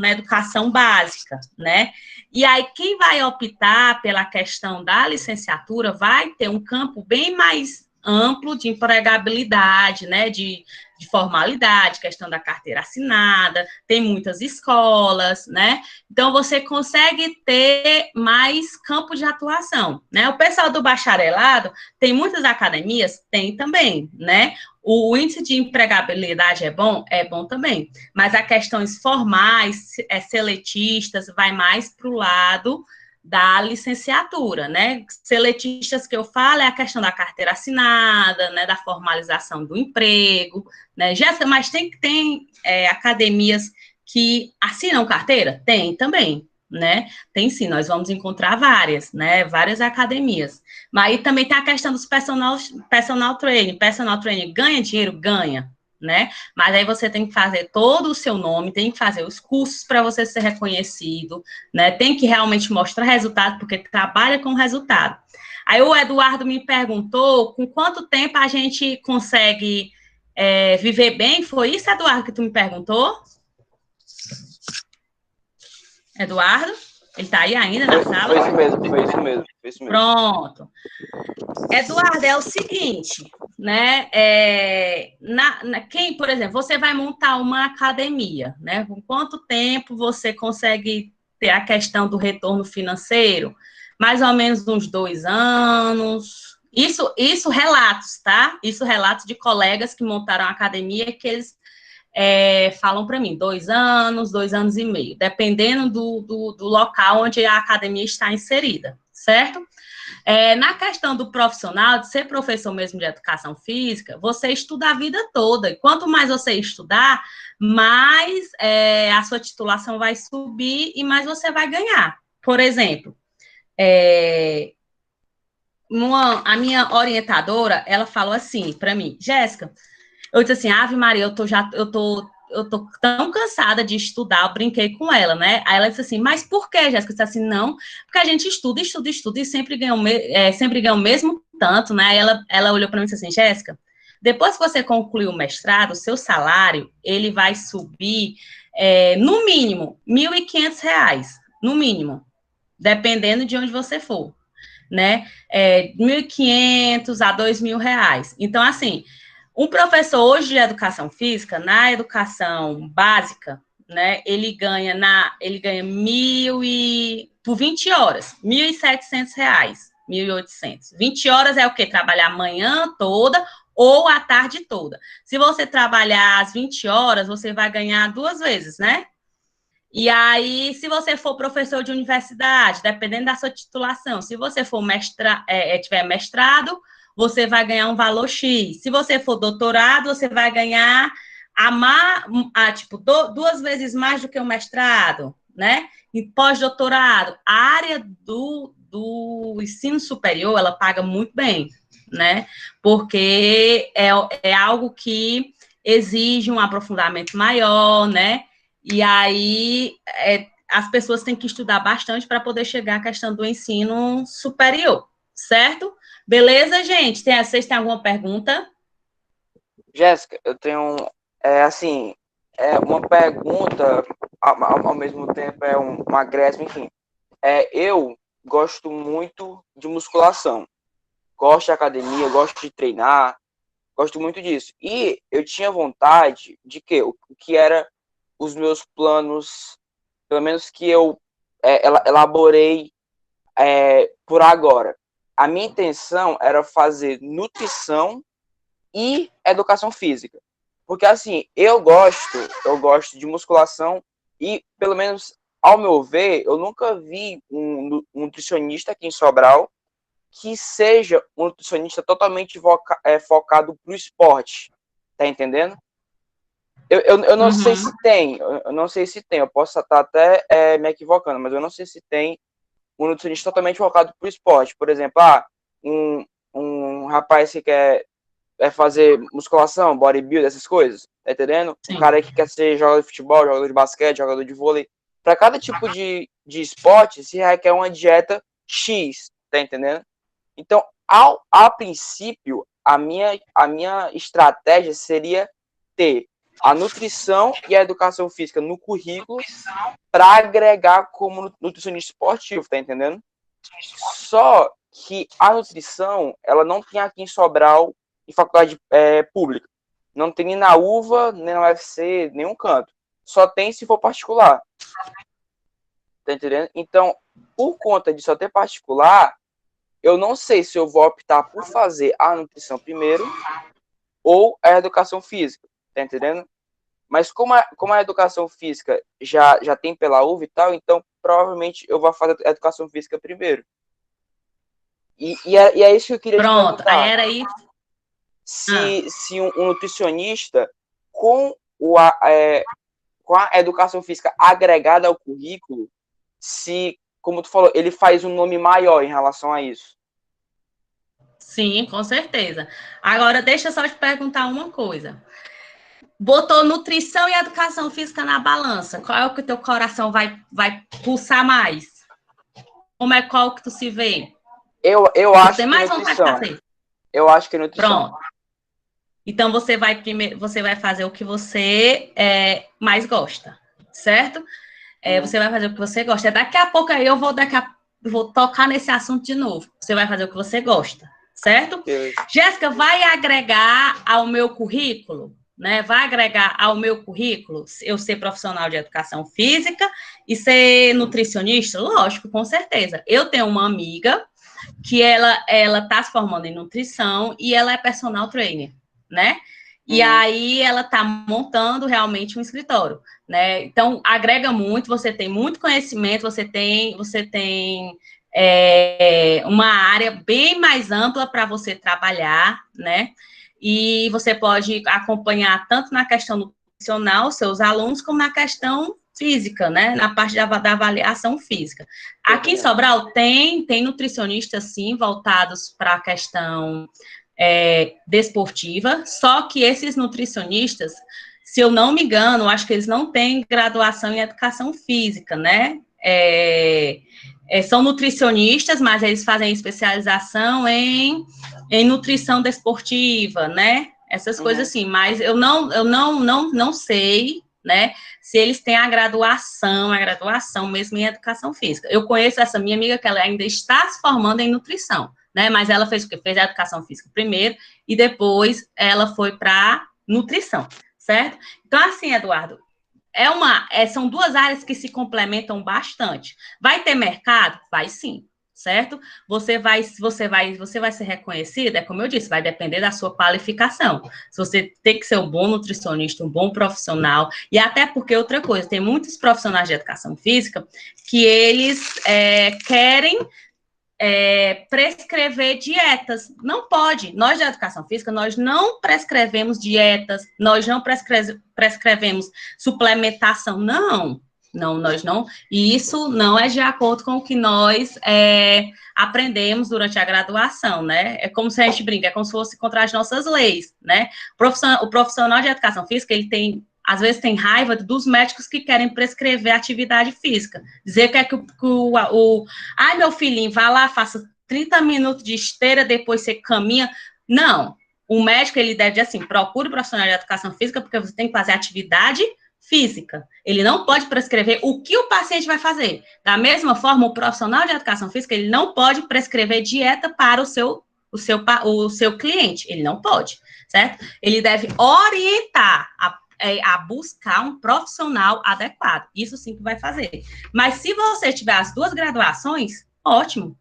na educação básica, né? E aí, quem vai optar pela questão da licenciatura vai ter um campo bem mais amplo de empregabilidade, né, de formalidade, questão da carteira assinada, tem muitas escolas, né? Então, você consegue ter mais campo de atuação, né? O pessoal do bacharelado tem muitas academias? Tem também, né? O índice de empregabilidade é bom? É bom também. Mas as questões formais, seletistas, vai mais para o lado da licenciatura, né? Seletistas que eu falo é a questão da carteira assinada, né? Da formalização do emprego, né? Jéssica, mas tem academias que assinam carteira? Tem também, né? Tem sim, nós vamos encontrar várias, né? Várias academias. Mas aí também tem a questão dos personal training. Personal training ganha dinheiro? Ganha, né? Mas aí você tem que fazer todo o seu nome, tem que fazer os cursos para você ser reconhecido, né? Tem que realmente mostrar resultado, porque trabalha com resultado. Aí o Eduardo me perguntou com quanto tempo a gente consegue viver bem. Foi isso, Eduardo, que tu me perguntou? Eduardo? Ele está aí ainda na sala? Foi isso mesmo. Pronto. Eduardo, é o seguinte, né? Por exemplo, você vai montar uma academia, né? Com quanto tempo você consegue ter a questão do retorno financeiro? Mais ou menos uns 2 anos. Isso relatos, tá? Isso relatos de colegas que montaram a academia que eles falam para mim, 2 anos, 2 anos e meio, dependendo do local onde a academia está inserida, certo? Na questão do profissional, de ser professor mesmo de educação física, você estuda a vida toda, e quanto mais você estudar, mais a sua titulação vai subir e mais você vai ganhar. Por exemplo, a minha orientadora, ela falou assim para mim, Jéssica, eu disse assim, Ave Maria, eu tô tão cansada de estudar, eu brinquei com ela, né? Aí ela disse assim, mas por que, Jéssica? Eu disse assim, não, porque a gente estuda e sempre ganha o mesmo tanto, né? Aí ela olhou para mim e disse assim, Jéssica, depois que você concluir o mestrado, o seu salário, ele vai subir, no mínimo, R$ 1.500, no mínimo, dependendo de onde você for. né? 1.500 a R$ 2.000. Então, assim, um professor hoje de educação física, na educação básica, né, ele ganha por 20 horas, R$ 1.700, 1.800. 20 horas é o quê? Trabalhar a manhã toda ou a tarde toda. Se você trabalhar às 20 horas, você vai ganhar 2 vezes, né? E aí, se você for professor de universidade, dependendo da sua titulação, se você for tiver mestrado, você vai ganhar um valor X. Se você for doutorado, você vai ganhar tipo, 2 vezes mais do que o mestrado, né? E pós-doutorado, a área do ensino superior, ela paga muito bem, né? Porque é algo que exige um aprofundamento maior, né? E aí, as pessoas têm que estudar bastante para poder chegar à questão do ensino superior, certo? Beleza, gente? Vocês têm alguma pergunta? Jéssica, eu tenho, uma pergunta, ao mesmo tempo uma acréscimo, enfim. Eu gosto muito de musculação, gosto de academia, gosto de treinar, gosto muito disso. E eu tinha vontade de o que era os meus planos, pelo menos que eu elaborei por agora. A minha intenção era fazer nutrição e educação física. Porque, assim, eu gosto de musculação e, pelo menos, ao meu ver, eu nunca vi um nutricionista aqui em Sobral que seja um nutricionista totalmente focado para o esporte. Tá entendendo? Eu não sei se tem, eu posso estar até me equivocando, mas eu não sei se tem um nutricionista totalmente focado para o esporte. Por exemplo, um rapaz que quer fazer musculação, bodybuilding, essas coisas, tá entendendo? Sim. Um cara que quer ser jogador de futebol, jogador de basquete, jogador de vôlei. Para cada tipo de esporte, se requer uma dieta X, tá entendendo? Então, a princípio, a minha estratégia seria ter a nutrição e a educação física no currículo para agregar como nutricionista esportivo, tá entendendo? Só que a nutrição, ela não tem aqui em Sobral em faculdade pública. Não tem nem na UVA, nem na UFC, nenhum canto. Só tem se for particular. Tá entendendo? Então, por conta de só ter particular, eu não sei se eu vou optar por fazer a nutrição primeiro ou a educação física. Tá entendendo? Mas como a educação física já tem pela UVA e tal, então provavelmente eu vou fazer a educação física primeiro. E é isso que eu queria te perguntar. Pronto, aí era isso. Se um nutricionista com a educação física agregada ao currículo, se, como tu falou, ele faz um nome maior em relação a isso. Sim, com certeza. Agora, deixa eu só te perguntar uma coisa. Botou nutrição e educação física na balança. Qual é o que o teu coração vai pulsar mais? Qual que tu se vê? Eu acho que mais nutrição. Eu acho que nutrição. Pronto. Então, você vai fazer o que você mais gosta, certo? Você vai fazer o que você gosta. Daqui a pouco aí eu vou tocar nesse assunto de novo. Você vai fazer o que você gosta, certo? Jéssica, vai agregar ao meu currículo, né? Vai agregar ao meu currículo eu ser profissional de educação física e ser nutricionista? Lógico, com certeza. Eu tenho uma amiga que ela está se formando em nutrição e ela é personal trainer, né? E aí ela está montando realmente um escritório, né? Então, agrega muito, você tem muito conhecimento, você tem uma área bem mais ampla para você trabalhar, né? E você pode acompanhar tanto na questão nutricional, seus alunos, como na questão física, né? Na parte da avaliação física. Aqui em Sobral tem nutricionistas, sim, voltados para a questão desportiva, só que esses nutricionistas, se eu não me engano, acho que eles não têm graduação em educação física, né? São nutricionistas, mas eles fazem especialização em nutrição desportiva, né? Essas coisas assim, mas eu não sei, né, se eles têm a graduação mesmo em educação física. Eu conheço essa minha amiga que ela ainda está se formando em nutrição, né, mas ela fez o quê? Fez a educação física primeiro e depois ela foi para nutrição, certo? Então, assim, Eduardo, são duas áreas que se complementam bastante. Vai ter mercado? Vai sim, certo? Você vai ser reconhecido, é como eu disse, vai depender da sua qualificação. Se você tem que ser um bom nutricionista, um bom profissional, e até porque outra coisa, tem muitos profissionais de educação física que eles querem prescrever dietas. Não pode. Nós da educação física, nós não prescrevemos dietas, nós não prescrevemos suplementação, não. Não, nós não. E isso não é de acordo com o que nós aprendemos durante a graduação, né? É como se a gente brinca, é como se fosse contra as nossas leis, né? O profissional de educação física, ele tem, às vezes, tem raiva dos médicos que querem prescrever atividade física. Dizer que é que ai, meu filhinho, vá lá, faça 30 minutos de esteira, depois você caminha. Não. O médico, ele deve dizer assim, procure o profissional de educação física, porque você tem que fazer atividade física. Ele não pode prescrever o que o paciente vai fazer. Da mesma forma, o profissional de educação física, ele não pode prescrever dieta para o seu cliente. Ele não pode, certo? Ele deve orientar a buscar um profissional adequado. Isso sim que vai fazer. Mas se você tiver as duas graduações, ótimo.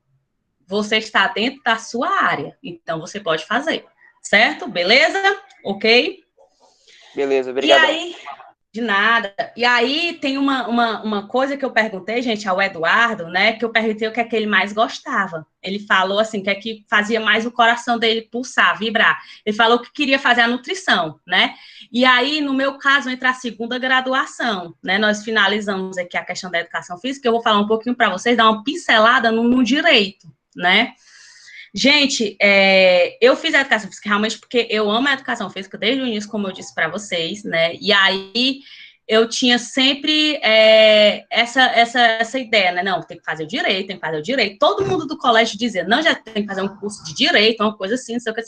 Você está dentro da sua área. Então, você pode fazer. Certo? Beleza? Ok? Beleza, obrigado. E aí, de nada. E aí, tem uma coisa que eu perguntei, gente, ao Eduardo, né, que eu perguntei o que é que ele mais gostava. Ele falou, assim, que é que fazia mais o coração dele pulsar, vibrar. Ele falou que queria fazer a nutrição, né? E aí, no meu caso, entra a segunda graduação, né? Nós finalizamos aqui a questão da educação física, eu vou falar um pouquinho para vocês, dar uma pincelada no direito, né? Gente, eu fiz a educação física realmente porque eu amo a educação física desde o início, como eu disse para vocês, né? E aí eu tinha sempre essa ideia, né? Não, tem que fazer o direito, tem que fazer o direito. Todo mundo do colégio dizia, não, já tem que fazer um curso de direito, uma coisa assim, não sei o que.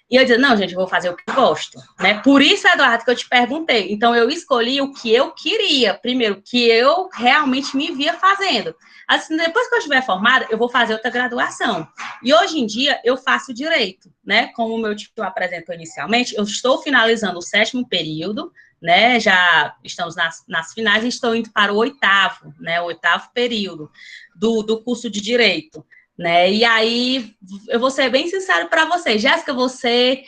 E eu dizia, não, gente, eu vou fazer o que eu gosto, né? Por isso, Eduardo, que eu te perguntei. Então, eu escolhi o que eu queria, primeiro, o que eu realmente me via fazendo. Assim, depois que eu estiver formada, eu vou fazer outra graduação. E hoje em dia, eu faço direito, né? Como o meu tio apresentou inicialmente, eu estou finalizando o 7º período, né? Já estamos nas finais e estou indo para o 8º, né? O 8º período do curso de direito, né? E aí, eu vou ser bem sincero para você, Jéssica, você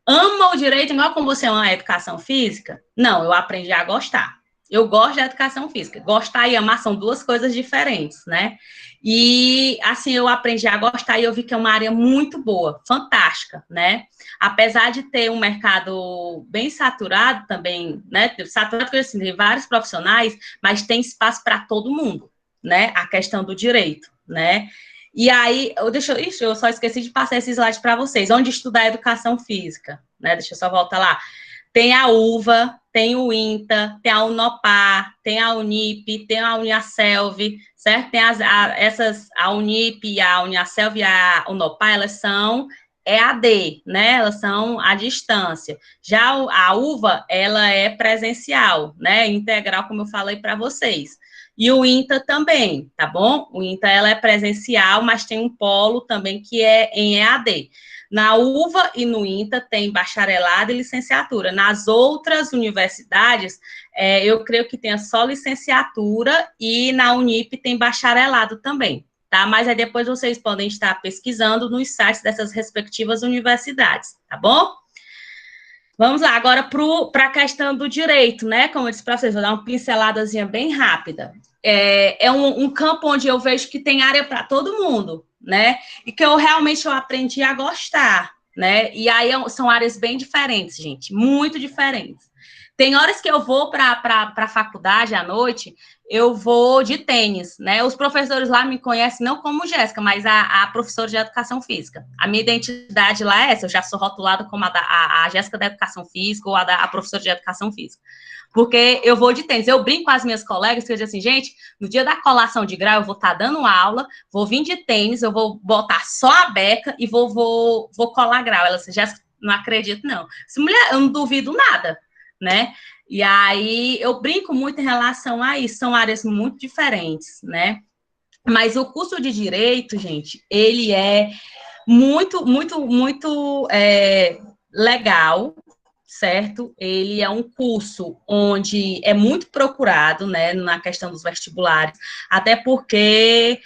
ama o direito igual como você ama a educação física? Não, eu aprendi a gostar. Eu gosto da educação física. Gostar e amar são duas coisas diferentes, né? E, assim, eu aprendi a gostar e eu vi que é uma área muito boa, fantástica, né? Apesar de ter um mercado bem saturado também, né? Saturado porque, assim, tem vários profissionais, mas tem espaço para todo mundo, né? A questão do direito, né? E aí, eu só esqueci de passar esse slide para vocês. Onde estudar educação física, né? Deixa eu só voltar lá. Tem a UVA, tem o INTA, tem a Unopar, tem a Unip, tem a Uniaselv, certo? Tem a Unip, a Uniaselv e a Unopar, elas são EAD, né? Elas são à distância. Já a UVA, ela é presencial, né? Integral, como eu falei para vocês. E o INTA também, tá bom? O INTA, ela é presencial, mas tem um polo também que é em EAD. Na UVA e no INTA tem bacharelado e licenciatura. Nas outras universidades, eu creio que tenha só licenciatura e na Unip tem bacharelado também, tá? Mas aí depois vocês podem estar pesquisando nos sites dessas respectivas universidades, tá bom? Vamos lá, agora para a questão do direito, né? Como eu disse para vocês, vou dar uma pinceladazinha bem rápida. É um campo onde eu vejo que tem área para todo mundo, né? E que eu realmente aprendi a gostar, né? E aí são áreas bem diferentes, gente, muito diferentes. Tem horas que eu vou para a faculdade à noite, eu vou de tênis, né? Os professores lá me conhecem não como Jéssica, mas a professora de educação física. A minha identidade lá é essa, eu já sou rotulada como a Jéssica da educação física ou a professora de educação física. Porque eu vou de tênis. Eu brinco com as minhas colegas que eu digo assim, gente, no dia da colação de grau, eu vou estar dando aula, vou vir de tênis, eu vou botar só a beca e vou colar grau. Ela disse, Jéssica, não acredito, não. Essa mulher, eu não duvido nada. né? E aí eu brinco muito em relação a isso, são áreas muito diferentes, né? Mas o curso de Direito, gente, ele é muito legal, certo? Ele é um curso onde é muito procurado, né, na questão dos vestibulares, até porque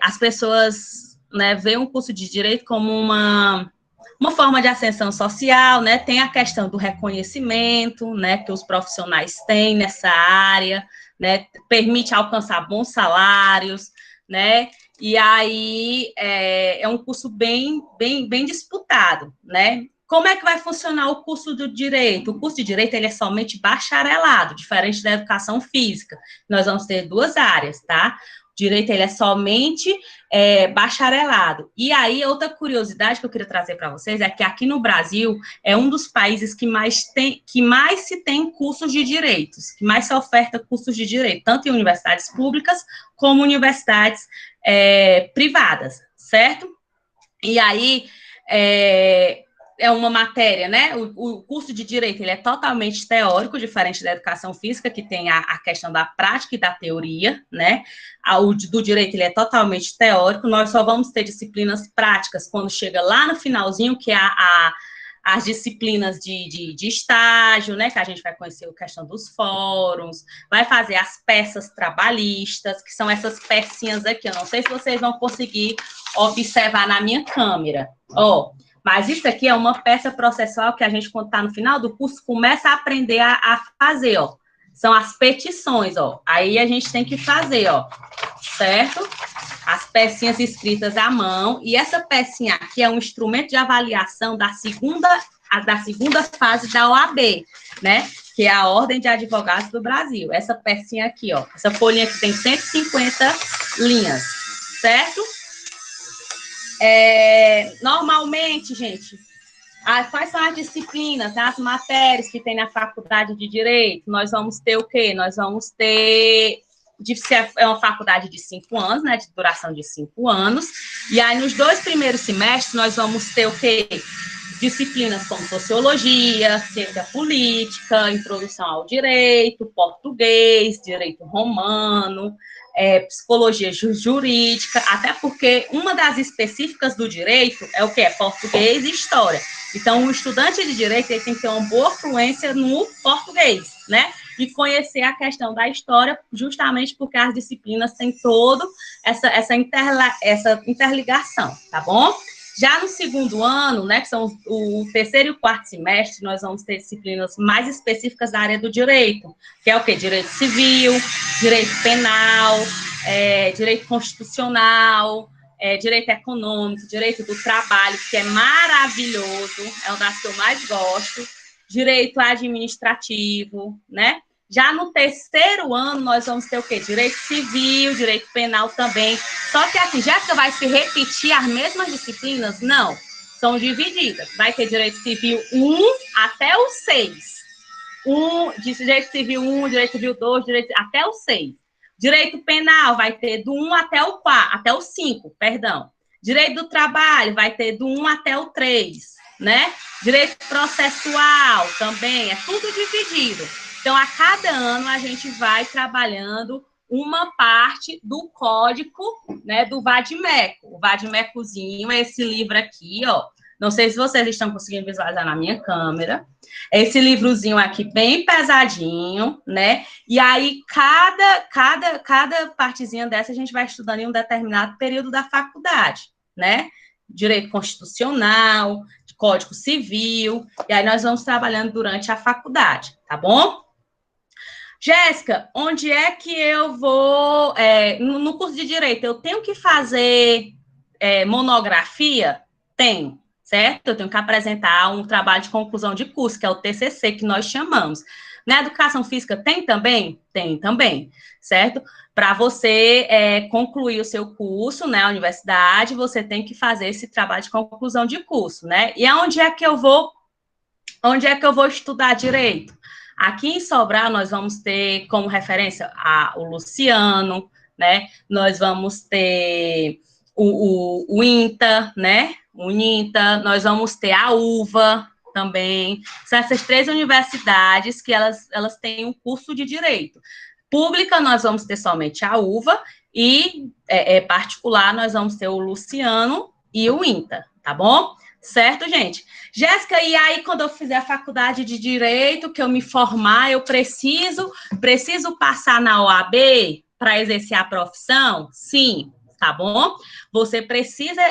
as pessoas, né, veem o curso de Direito como uma forma de ascensão social, né? Tem a questão do reconhecimento, né, que os profissionais têm nessa área, né? Permite alcançar bons salários, né? E aí é um curso bem disputado, né? Como é que vai funcionar o curso do Direito? O curso de Direito, ele é somente bacharelado, diferente da educação física. Nós vamos ter duas áreas, tá? O Direito, ele é somente bacharelado. E aí, outra curiosidade que eu queria trazer para vocês é que aqui no Brasil é um dos países que mais se tem cursos de direitos, que mais se oferta cursos de direito, tanto em universidades públicas como universidades privadas, certo? E aí, é uma matéria, né? O curso de Direito, ele é totalmente teórico, diferente da educação física, que tem a questão da prática e da teoria, né? O do Direito, ele é totalmente teórico, nós só vamos ter disciplinas práticas quando chega lá no finalzinho, que é as disciplinas de estágio, né, que a gente vai conhecer a questão dos fóruns, vai fazer as peças trabalhistas, que são essas pecinhas aqui, eu não sei se vocês vão conseguir observar na minha câmera, mas isso aqui é uma peça processual que a gente, quando está no final do curso, começa a aprender a fazer, são as petições, aí a gente tem que fazer, certo? As pecinhas escritas à mão, e essa pecinha aqui é um instrumento de avaliação da segunda fase da OAB, né? Que é a Ordem de Advogados do Brasil. Essa pecinha aqui, essa folhinha aqui tem 150 linhas, certo? Normalmente, gente, quais são as disciplinas, né, as matérias que tem na faculdade de Direito? Nós vamos ter o quê? Nós vamos ter... É uma faculdade de 5 anos, né, de duração de 5 anos, e aí nos 2 primeiros semestres nós vamos ter o quê? Disciplinas como Sociologia, Ciência Política, Introdução ao Direito, Português, Direito Romano, Psicologia Jurídica, até porque uma das específicas do Direito é o quê? É Português e História. Então, o estudante de Direito ele tem que ter uma boa fluência no português, né? E conhecer a questão da história, justamente porque as disciplinas têm toda essa interligação, tá bom? Já no segundo ano, né, que são o terceiro e o quarto semestre, nós vamos ter disciplinas mais específicas da área do direito, que é o quê? Direito civil, direito penal, direito constitucional, direito econômico, direito do trabalho, que é maravilhoso, é uma das que eu mais gosto, direito administrativo, né? Já no terceiro ano, nós vamos ter o quê? Direito civil, direito penal também. Só que assim, já que vai se repetir as mesmas disciplinas? Não, são divididas. Vai ter direito civil 1 até o 6. Direito civil 1, direito civil 2, até o 6. Direito penal vai ter do 1 até o 4, até o 5, perdão. Direito do trabalho vai ter do 1 até o 3, né? Direito processual também, é tudo dividido. Então, a cada ano, a gente vai trabalhando uma parte do código, né, do Vadimeco. O Vadimecozinho é esse livro aqui, Não sei se vocês estão conseguindo visualizar na minha câmera. Esse livrozinho aqui, bem pesadinho, né? E aí, cada partezinha dessa, a gente vai estudando em um determinado período da faculdade, né? Direito constitucional, Código Civil, e aí nós vamos trabalhando durante a faculdade, tá bom? Jéssica, onde é que eu vou... no curso de Direito, eu tenho que fazer monografia? Tenho, certo? Eu tenho que apresentar um trabalho de conclusão de curso, que é o TCC, que nós chamamos. Na Educação Física tem também? Tem também, certo? Para você concluir o seu curso, né, a universidade, você tem que fazer esse trabalho de conclusão de curso, né? E onde é que eu vou estudar Direito? Aqui em Sobral, nós vamos ter como referência o Luciano, né? Nós vamos ter o INTA, né? O INTA, nós vamos ter a UVA, também. São essas 3 universidades que elas têm um curso de direito. Pública, nós vamos ter somente a UVA, e particular, nós vamos ter o Luciano e o INTA, tá bom? Certo, gente? Jéssica, e aí, quando eu fizer a faculdade de Direito, que eu me formar, eu preciso passar na OAB para exercer a profissão? Sim, tá bom? Você precisa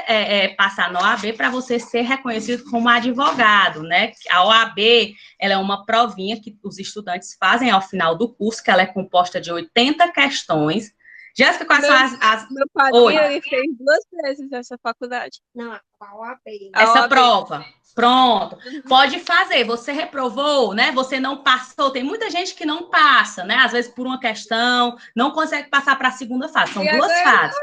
passar na OAB para você ser reconhecido como advogado, né? A OAB, ela é uma provinha que os estudantes fazem ao final do curso, que ela é composta de 80 questões. Jéssica, quais são as... Meu padrinho, ele fez 2 vezes essa faculdade. Não, a OAB. Essa prova. Pronto. Pode fazer. Você reprovou, né? Você não passou. Tem muita gente que não passa, né? Às vezes por uma questão, não consegue passar para a segunda fase. São 2 fases.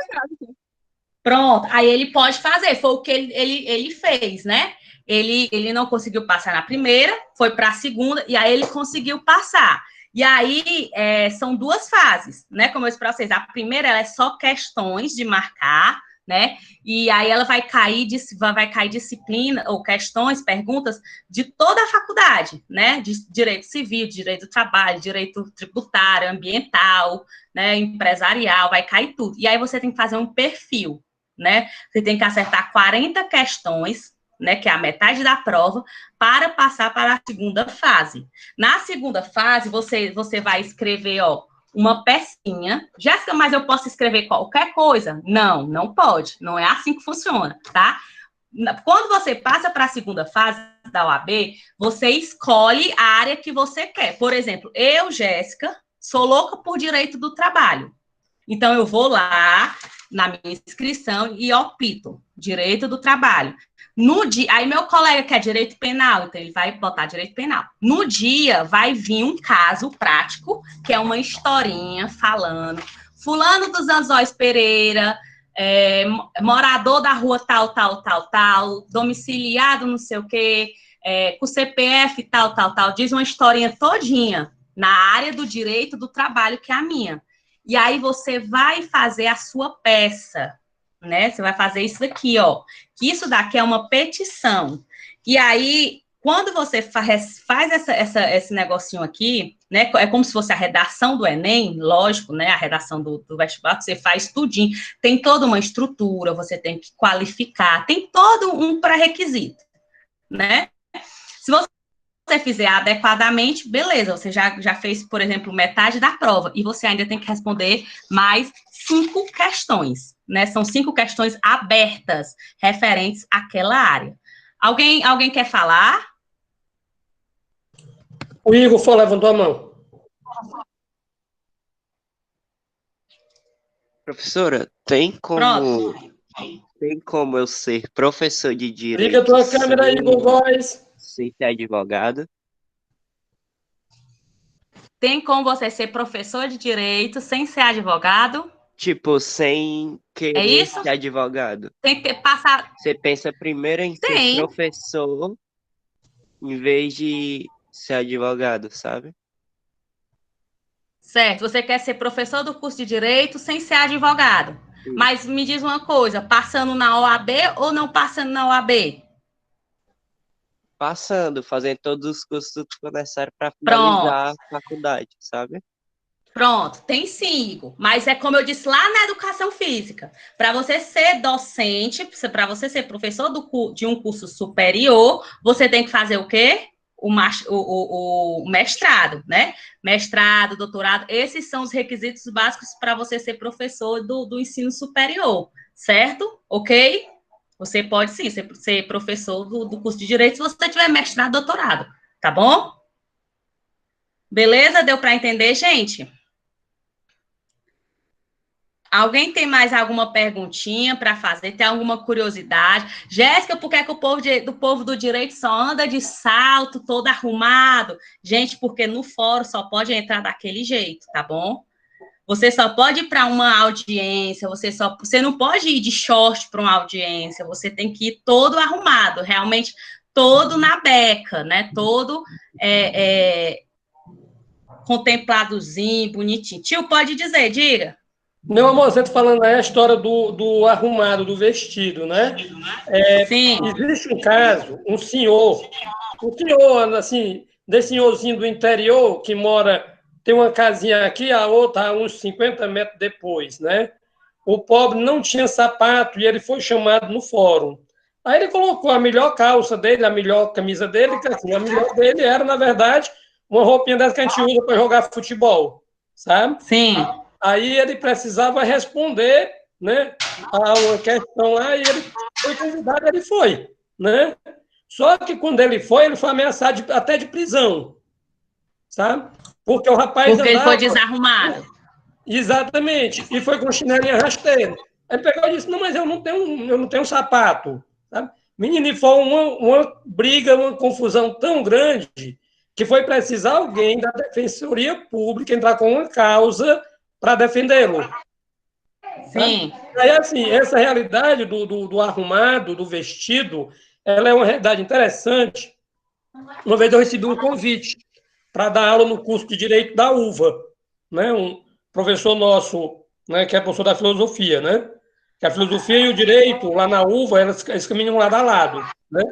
Pronto. Aí ele pode fazer. Foi o que ele fez, né? Ele não conseguiu passar na primeira, foi para a segunda, e aí ele conseguiu passar. E aí, são 2 fases, né? Como eu disse para vocês, a primeira ela é só questões de marcar, né? E aí ela vai cair disciplina, ou questões, perguntas de toda a faculdade, né? De direito civil, direito do trabalho, direito tributário, ambiental, né? Empresarial, vai cair tudo. E aí você tem que fazer um perfil, né? Você tem que acertar 40 questões, né, que é a metade da prova, para passar para a segunda fase. Na segunda fase, você vai escrever, uma pecinha. Jéssica, mas eu posso escrever qualquer coisa? Não, não pode. Não é assim que funciona, tá? Quando você passa para a segunda fase da OAB, você escolhe a área que você quer. Por exemplo, eu, Jéssica, sou louca por direito do trabalho. Então, eu vou lá na minha inscrição e opto direito do trabalho. No dia, aí meu colega quer direito penal, então ele vai botar direito penal. No dia vai vir um caso prático, que é uma historinha falando, fulano dos Anzóis Pereira, morador da rua tal, domiciliado não sei o quê, com CPF tal, diz uma historinha todinha na área do direito do trabalho, que é a minha. E aí você vai fazer a sua peça, né? Você vai fazer isso daqui, que isso daqui é uma petição. E aí, quando você faz esse negocinho aqui, né? É como se fosse a redação do Enem, lógico, né? A redação do vestibular, você faz tudinho. Tem toda uma estrutura, você tem que qualificar, tem todo um pré-requisito, né? Se você fizer adequadamente, beleza, você já fez, por exemplo, metade da prova, e você ainda tem que responder mais 5 questões, né? São 5 questões abertas, referentes àquela área. Alguém quer falar? O Igor levantou a mão. Professora, tem como eu ser professor de direito Liga a tua câmera aí, voz. sem ser advogado? Tem como você ser professor de direito sem ser advogado? Tipo, sem querer isso? ser advogado. Tem que passar... Você pensa primeiro em ser professor, em vez de ser advogado, sabe? Certo, você quer ser professor do curso de Direito sem ser advogado. Sim. Mas me diz uma coisa, passando na OAB ou não passando na OAB? Passando, fazendo todos os cursos necessários para finalizar a faculdade, sabe? Pronto, tem 5, mas é como eu disse lá na educação física. Para você ser docente, para você ser professor de um curso superior, você tem que fazer o quê? O mestrado, né? Mestrado, doutorado, esses são os requisitos básicos para você ser professor do ensino superior, certo? Ok? Você pode sim ser professor do curso de Direito se você tiver mestrado, doutorado, tá bom? Beleza? Deu para entender, gente? Alguém tem mais alguma perguntinha para fazer? Tem alguma curiosidade? Jéssica, por que é que o povo do direito só anda de salto, todo arrumado? Gente, porque no fórum só pode entrar daquele jeito, tá bom? Você só pode ir para uma audiência, você não pode ir de short para uma audiência, você tem que ir todo arrumado, realmente todo na beca, né? Todo contempladozinho, bonitinho. Tio, pode dizer, diga. Não, amor, você está falando aí a história do arrumado, do vestido, né? Sim. Existe um caso, um senhor o senhor, assim, desse senhorzinho do interior que mora, tem uma casinha aqui, a outra a uns 50 metros depois, né? O pobre não tinha sapato e ele foi chamado no fórum. Aí ele colocou a melhor calça dele, a melhor camisa dele, que assim, a melhor dele era, na verdade, uma roupinha dessa que a gente usa para jogar futebol, sabe? Sim. Aí ele precisava responder, né, a uma questão lá e ele foi convidado, ele foi, né? Só que quando ele foi ameaçado até de prisão, sabe? Porque o rapaz Porque ele andava... foi desarrumado. Exatamente, e foi com chinelinha rasteiro. Aí ele pegou e disse, não, mas eu não tenho sapato, sabe? Menino, e foi uma briga, uma confusão tão grande que foi precisar alguém da Defensoria Pública entrar com uma causa para defendê-lo. Sim. Aí, assim, essa realidade do arrumado, do vestido, ela é uma realidade interessante. Uma vez eu recebi um convite para dar aula no curso de Direito da UVA, né? Um professor nosso, né, que é professor da filosofia, né? Que a filosofia e o direito, lá na UVA, eles caminham lado a lado, né?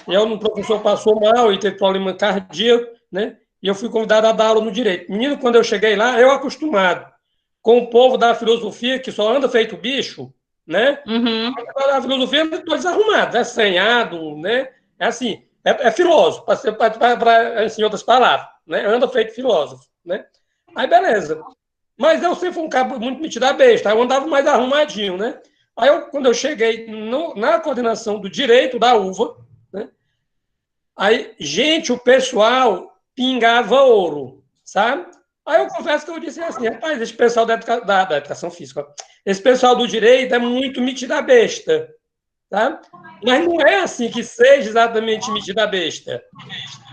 E aí um professor passou mal e teve problema cardíaco, né? E eu fui convidado a dar aula no direito. Menino, quando eu cheguei lá, eu acostumado com o povo da filosofia, que só anda feito bicho, né? Uhum. A filosofia é todo desarrumado, é assanhado, né? É assim, é filósofo, em outras palavras, né? Anda feito filósofo, né? Aí, beleza. Mas eu sempre fui um cara muito metido a besta, eu andava mais arrumadinho, né? Aí, quando eu cheguei na coordenação do direito da UVA, né? Aí, gente, o pessoal pingava ouro, sabe? Aí eu confesso que eu disse assim, rapaz, esse pessoal da educação física, esse pessoal do direito é muito metido a besta, tá? Mas não é assim que seja exatamente metido a besta.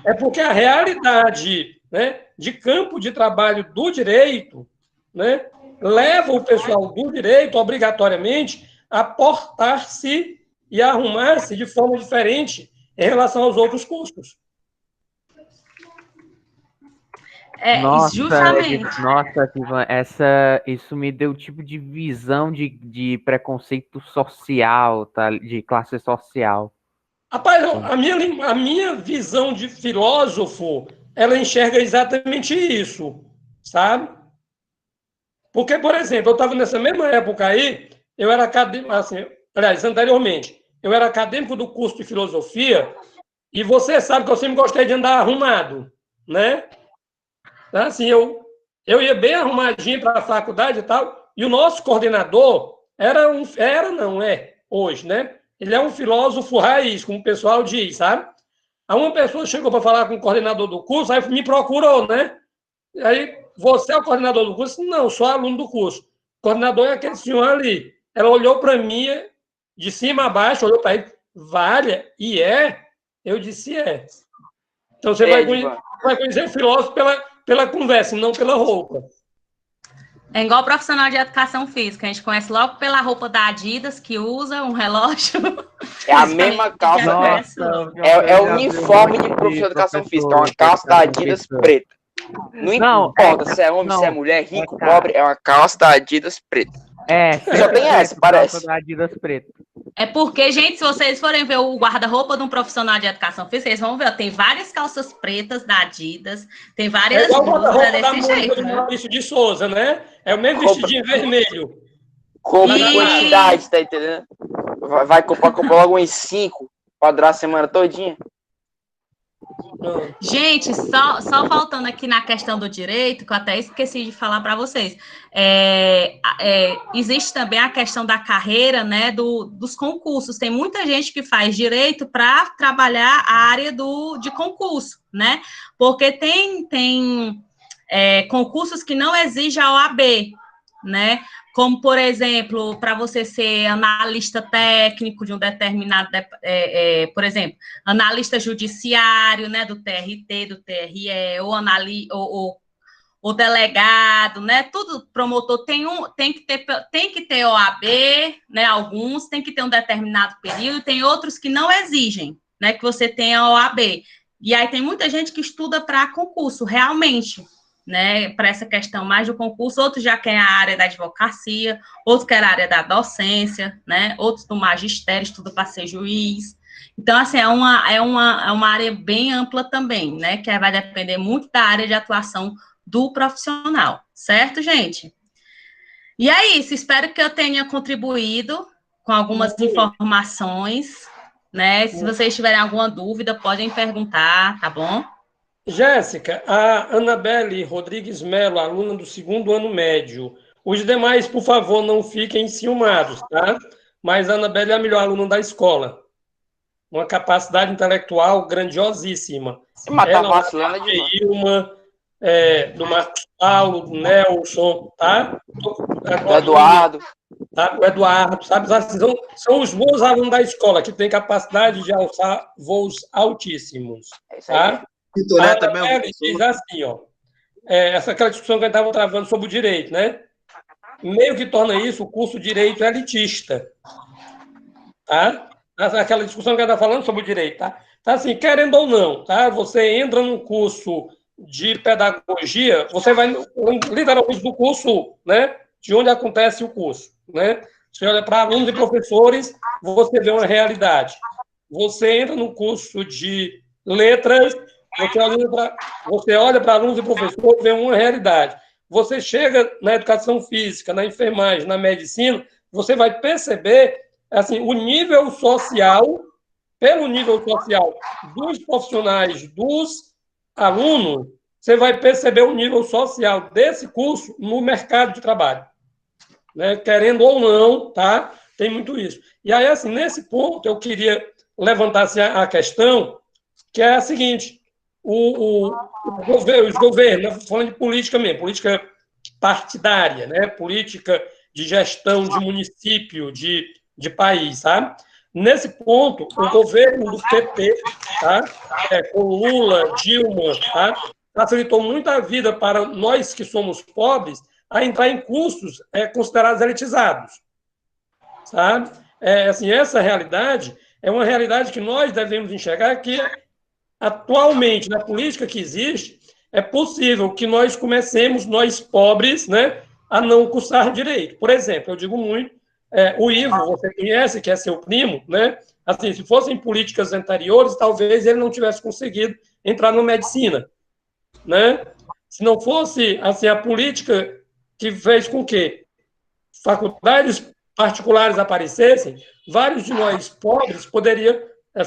É porque a realidade, né, de campo de trabalho do direito, né, leva o pessoal do direito, obrigatoriamente, a portar-se e a arrumar-se de forma diferente em relação aos outros cursos. Justamente. Nossa, Ivan, isso me deu tipo de visão de preconceito social, tá? De classe social. Rapaz, a minha visão de filósofo, ela enxerga exatamente isso, sabe? Porque, por exemplo, eu estava nessa mesma época aí, eu era acadêmico, assim, aliás, anteriormente, eu era acadêmico do curso de filosofia, e você sabe que eu sempre gostei de andar arrumado, né? Assim, eu ia bem arrumadinho para a faculdade e tal, e o nosso coordenador não é hoje, né? Ele é um filósofo raiz, como o pessoal diz, sabe? Aí uma pessoa chegou para falar com o coordenador do curso, aí me procurou, né? Aí, você é o coordenador do curso? Não, sou aluno do curso. O coordenador é aquele senhor ali. Ela olhou para mim, de cima a baixo, olhou para ele, vale, e é? Eu disse, é. Então você vai conhecer o filósofo pela conversa, não pela roupa. É igual profissional de educação física, a gente conhece logo pela roupa da Adidas, que usa um relógio. É a mesma calça, é o uniforme de professor de educação física, é uma calça da Adidas preta. Não importa se é homem, se é mulher, rico, pobre, é uma calça da Adidas preta. Só tem essa, parece. Da Adidas preta. É porque, gente, se vocês forem ver o guarda-roupa de um profissional de educação física, vocês vão ver, ó, tem várias calças pretas da Adidas, tem várias blusas desse jeito, de Maurício de Souza, né? É o mesmo vestidinho vermelho. Compra quantidade, tá entendendo? Vai comprar logo uns 5 pra durar a semana todinha. Gente, só voltando aqui na questão do direito, que eu até esqueci de falar para vocês, existe também a questão da carreira, né, dos concursos. Tem muita gente que faz direito para trabalhar a área de concurso, né? Porque tem concursos que não exigem a OAB, né? Como, por exemplo, para você ser analista técnico de um determinado, por exemplo, analista judiciário, né, do TRT, do TRE, ou delegado, né, tudo promotor tem que ter OAB, né, alguns tem que ter um determinado período, tem outros que não exigem, né, que você tenha OAB. E aí tem muita gente que estuda para concurso, realmente, né, para essa questão mais do concurso, outros já querem a área da advocacia, outros querem a área da docência, né, outros do magistério, estuda para ser juiz. Então, assim, é uma área bem ampla também, né? Que vai depender muito da área de atuação do profissional, certo, gente? E é isso, espero que eu tenha contribuído com algumas informações, né? Se vocês tiverem alguma dúvida, podem perguntar, tá bom? Jéssica, a Anabelle Rodrigues Melo, aluna do 2º ano médio. Os demais, por favor, não fiquem enciumados, tá? Mas a Anabelle é a melhor aluna da escola. Uma capacidade intelectual grandiosíssima. Tá vacilando de demais. Ilma, do Marcos Paulo, do Nelson, tá? Do Eduardo. Tá? O Eduardo, sabe? Assim, são os bons alunos da escola que têm capacidade de alçar voos altíssimos, tá? A Anabelle diz assim, ó, aquela discussão que a gente estava travando sobre o direito, né? Meio que torna isso o curso de direito elitista, tá? Aquela discussão que a gente está falando sobre o direito, tá? Tá assim, querendo ou não, tá? Você entra num curso de pedagogia, você vai literalmente no curso, né? De onde acontece o curso, né? Você olha para alunos e professores, você vê uma realidade. Você entra no curso de letras, você olha para alunos e professores, vê uma realidade. Você chega na educação física, na enfermagem, na medicina, você vai perceber assim, o nível social, pelo nível social dos profissionais, dos alunos, você vai perceber o nível social desse curso no mercado de trabalho. Né? Querendo ou não, tá? Tem muito isso. E aí, assim, nesse ponto, eu queria levantar assim, a questão, que é a seguinte, os governos, falando de política mesmo, política partidária, né? Política de gestão de município, de país, sabe? Nesse ponto, o governo do PT, tá? Com Lula, Dilma, tá? Facilitou muito a vida para nós que somos pobres a entrar em cursos considerados elitizados, sabe? Assim, essa realidade é uma realidade que nós devemos enxergar que atualmente, na política que existe, é possível que nós comecemos, nós pobres, né, a não cursar direito. Por exemplo, eu digo muito, o Ivo, você conhece, que é seu primo, né? Assim, se fossem políticas anteriores, talvez ele não tivesse conseguido entrar na medicina, né? Se não fosse assim a política que fez com que faculdades particulares aparecessem, vários de nós pobres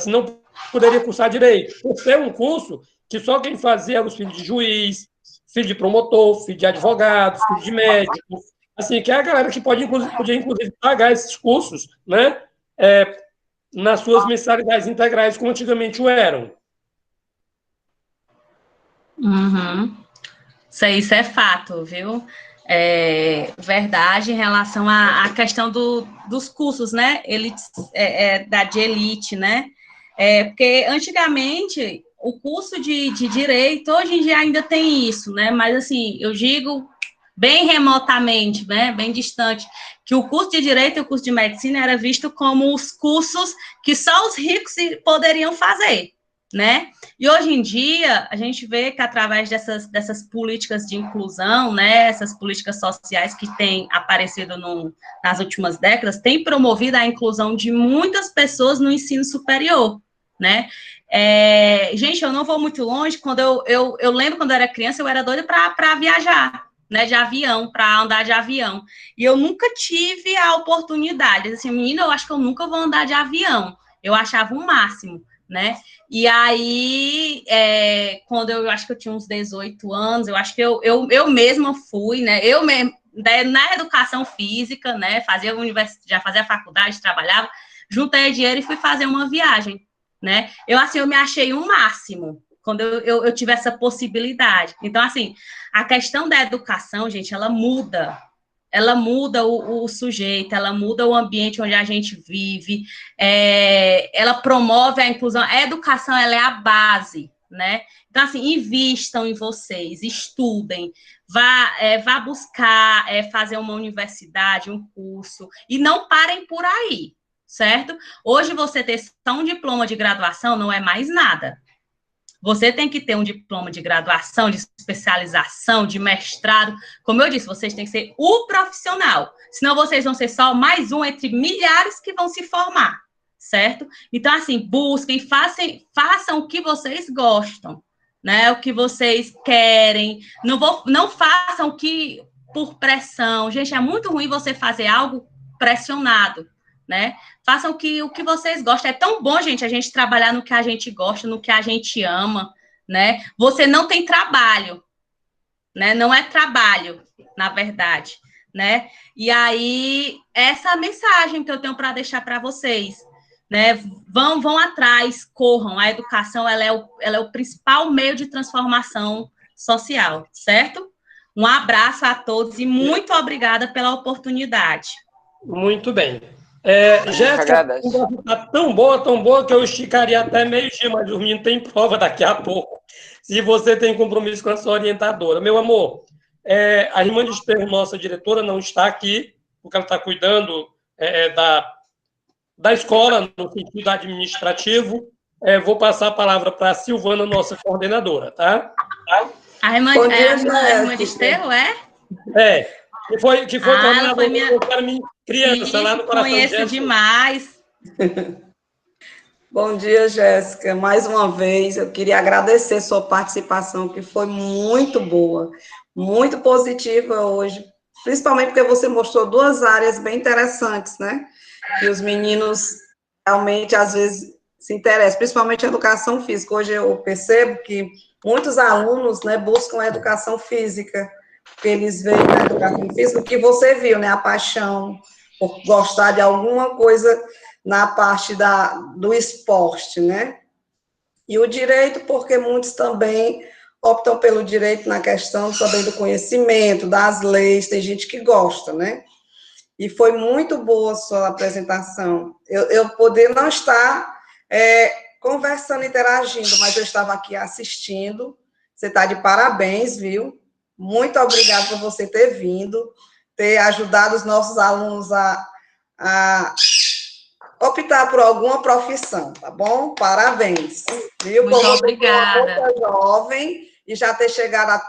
não poderia cursar direito, por ser um curso que só quem fazia era os filhos de juiz, filho de promotor, filho de advogado, filho de médico, assim, que é a galera que podia, inclusive, pagar esses cursos, né, nas suas mensalidades integrais, como antigamente o eram. Uhum. Isso é fato, viu? Verdade em relação à questão dos cursos, né? De elite, né? Porque antigamente o curso de direito, hoje em dia ainda tem isso, né? Mas assim, eu digo bem remotamente, né? Bem distante, que o curso de direito e o curso de medicina era visto como os cursos que só os ricos poderiam fazer, né? E hoje em dia, a gente vê que através dessas políticas de inclusão, né, essas políticas sociais que têm aparecido nas últimas décadas, tem promovido a inclusão de muitas pessoas no ensino superior, né? Gente, eu não vou muito longe, quando eu lembro quando eu era criança, eu era doida para viajar, né, de avião, para andar de avião, e eu nunca tive a oportunidade, assim, menina, eu acho que eu nunca vou andar de avião, eu achava o máximo, né? E aí, quando eu acho que eu tinha uns 18 anos, eu acho que eu mesma fui, né? Eu mesma, na educação física, né? Já fazia faculdade, trabalhava, juntei dinheiro e fui fazer uma viagem, né? Eu me achei um máximo quando eu tive essa possibilidade. Então, assim, a questão da educação, gente, ela muda o sujeito, ela muda o ambiente onde a gente vive, ela promove a inclusão, a educação, ela é a base, né? Então, assim, invistam em vocês, estudem, vá buscar fazer uma universidade, um curso, e não parem por aí, certo? Hoje, você ter só um diploma de graduação não é mais nada. Você tem que ter um diploma de graduação, de especialização, de mestrado. Como eu disse, vocês têm que ser o profissional. Senão vocês vão ser só mais um entre milhares que vão se formar, certo? Então, assim, busquem, façam o que vocês gostam, né? O que vocês querem. Não façam o que por pressão. Gente, é muito ruim você fazer algo pressionado, né? Façam o que vocês gostam. É tão bom, gente, a gente trabalhar no que a gente gosta, no que a gente ama, né? Você não tem trabalho, né? Não é trabalho, na verdade, né? E aí, essa é a mensagem que eu tenho para deixar para vocês, né? Vão atrás, corram. A educação, ela é o principal meio de transformação social, certo? Um abraço a todos e muito obrigada pela oportunidade. Muito bem. Jéssica, Agradeço. está tão boa que eu esticaria até meio-dia, mas o menino tem prova daqui a pouco. Se você tem compromisso com a sua orientadora. Meu amor, a irmã de Esperro, nossa diretora, não está aqui, porque ela está cuidando da escola, no sentido administrativo. Vou passar a palavra para a Silvana, nossa coordenadora, tá? A irmã de Esterro, é? Que foi coordenadora foi minha... criança lá no coração de Jesus. Conheço demais. Bom dia, Jéssica. Mais uma vez, eu queria agradecer sua participação, que foi muito boa, muito positiva hoje, principalmente porque você mostrou duas áreas bem interessantes, né? Que os meninos realmente, às vezes, se interessam, principalmente a educação física. Hoje eu percebo que muitos alunos, né, buscam a educação física, porque eles veem na educação física o que você viu, né? A paixão por gostar de alguma coisa na parte do esporte, né? E o direito, porque muitos também optam pelo direito na questão também do conhecimento, das leis, tem gente que gosta, né? E foi muito boa a sua apresentação. Eu poder não estar conversando, interagindo, mas eu estava aqui assistindo. Você está de parabéns, viu? Muito obrigada por você ter vindo, ter ajudado os nossos alunos a optar por alguma profissão, tá bom? Parabéns. Viu? Muito obrigada. Jovem e já ter chegado a